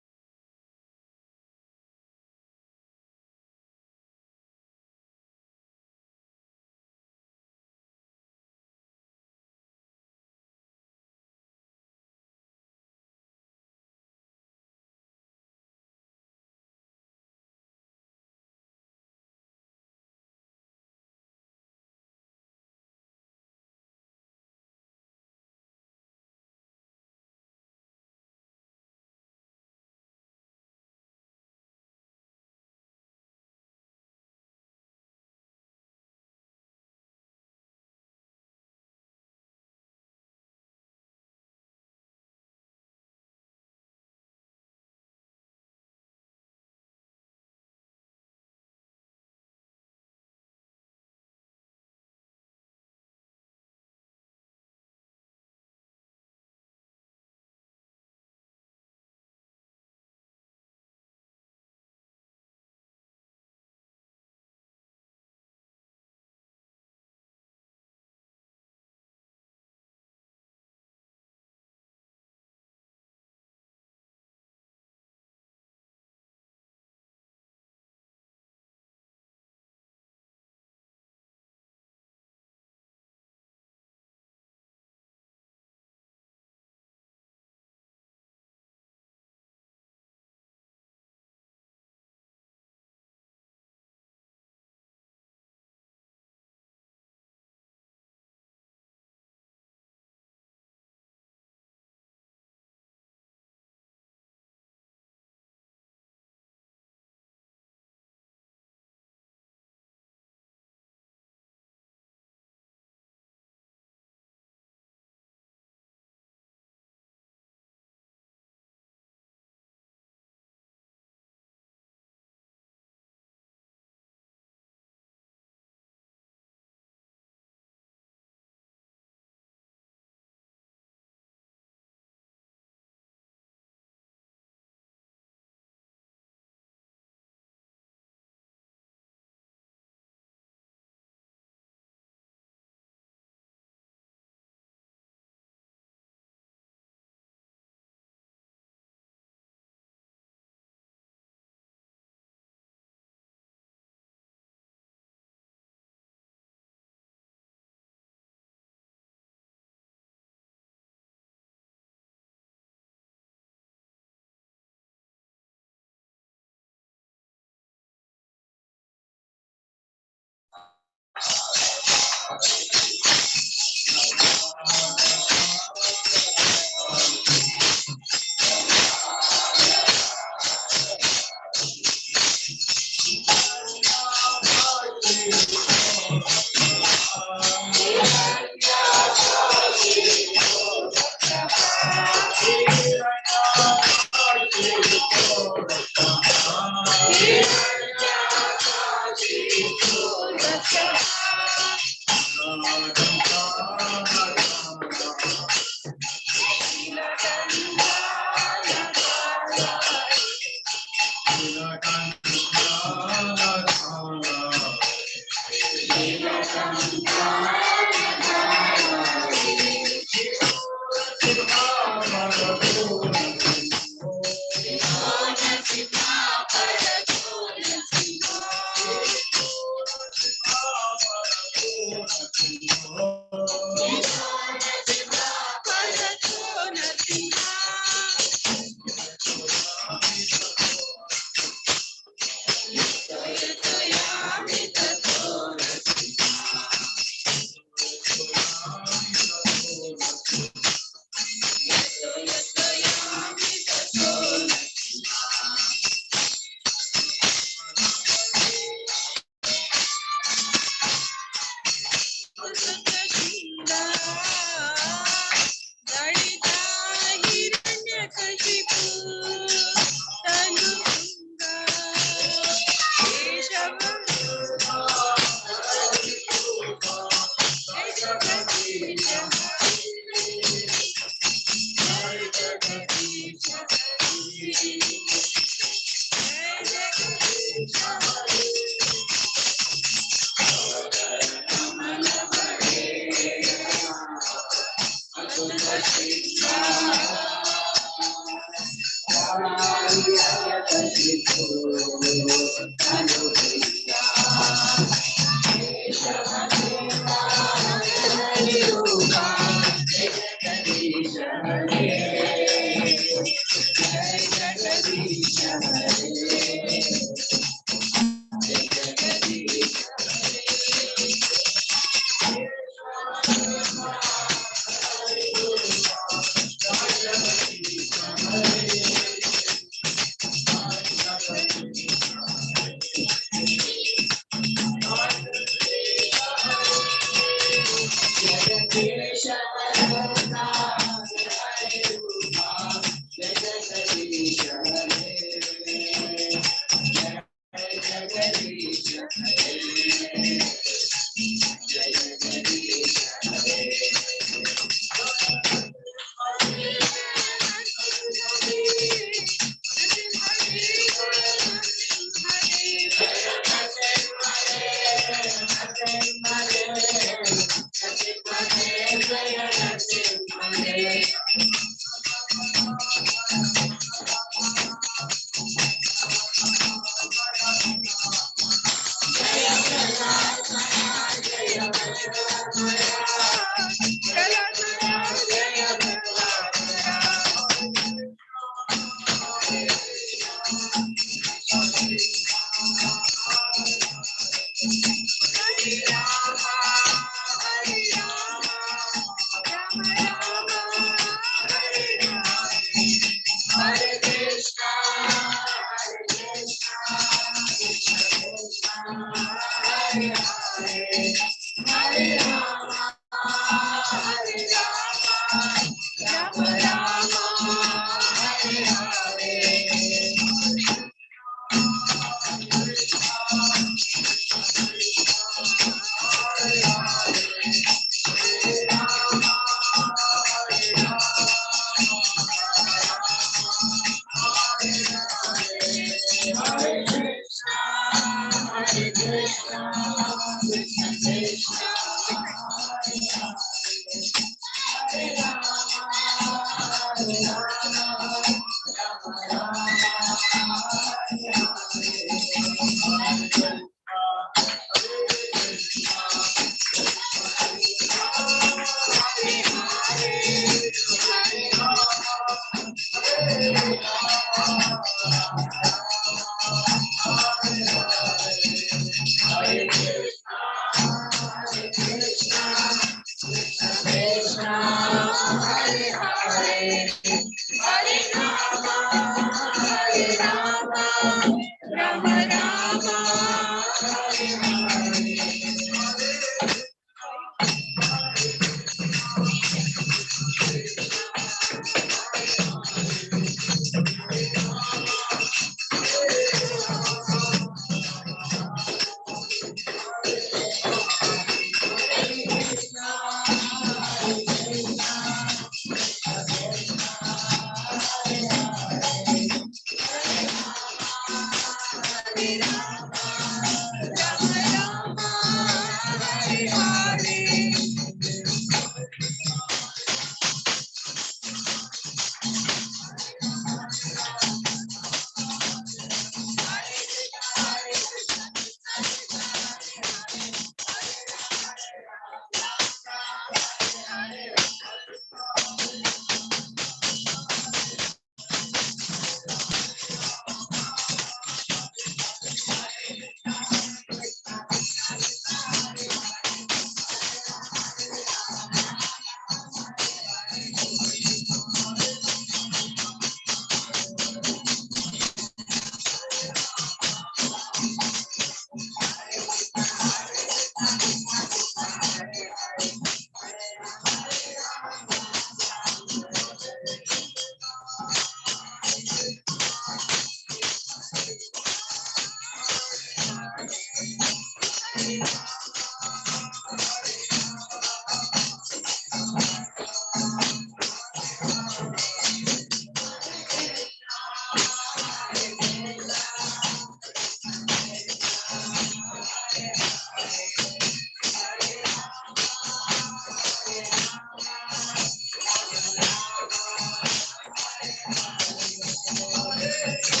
Prabhu,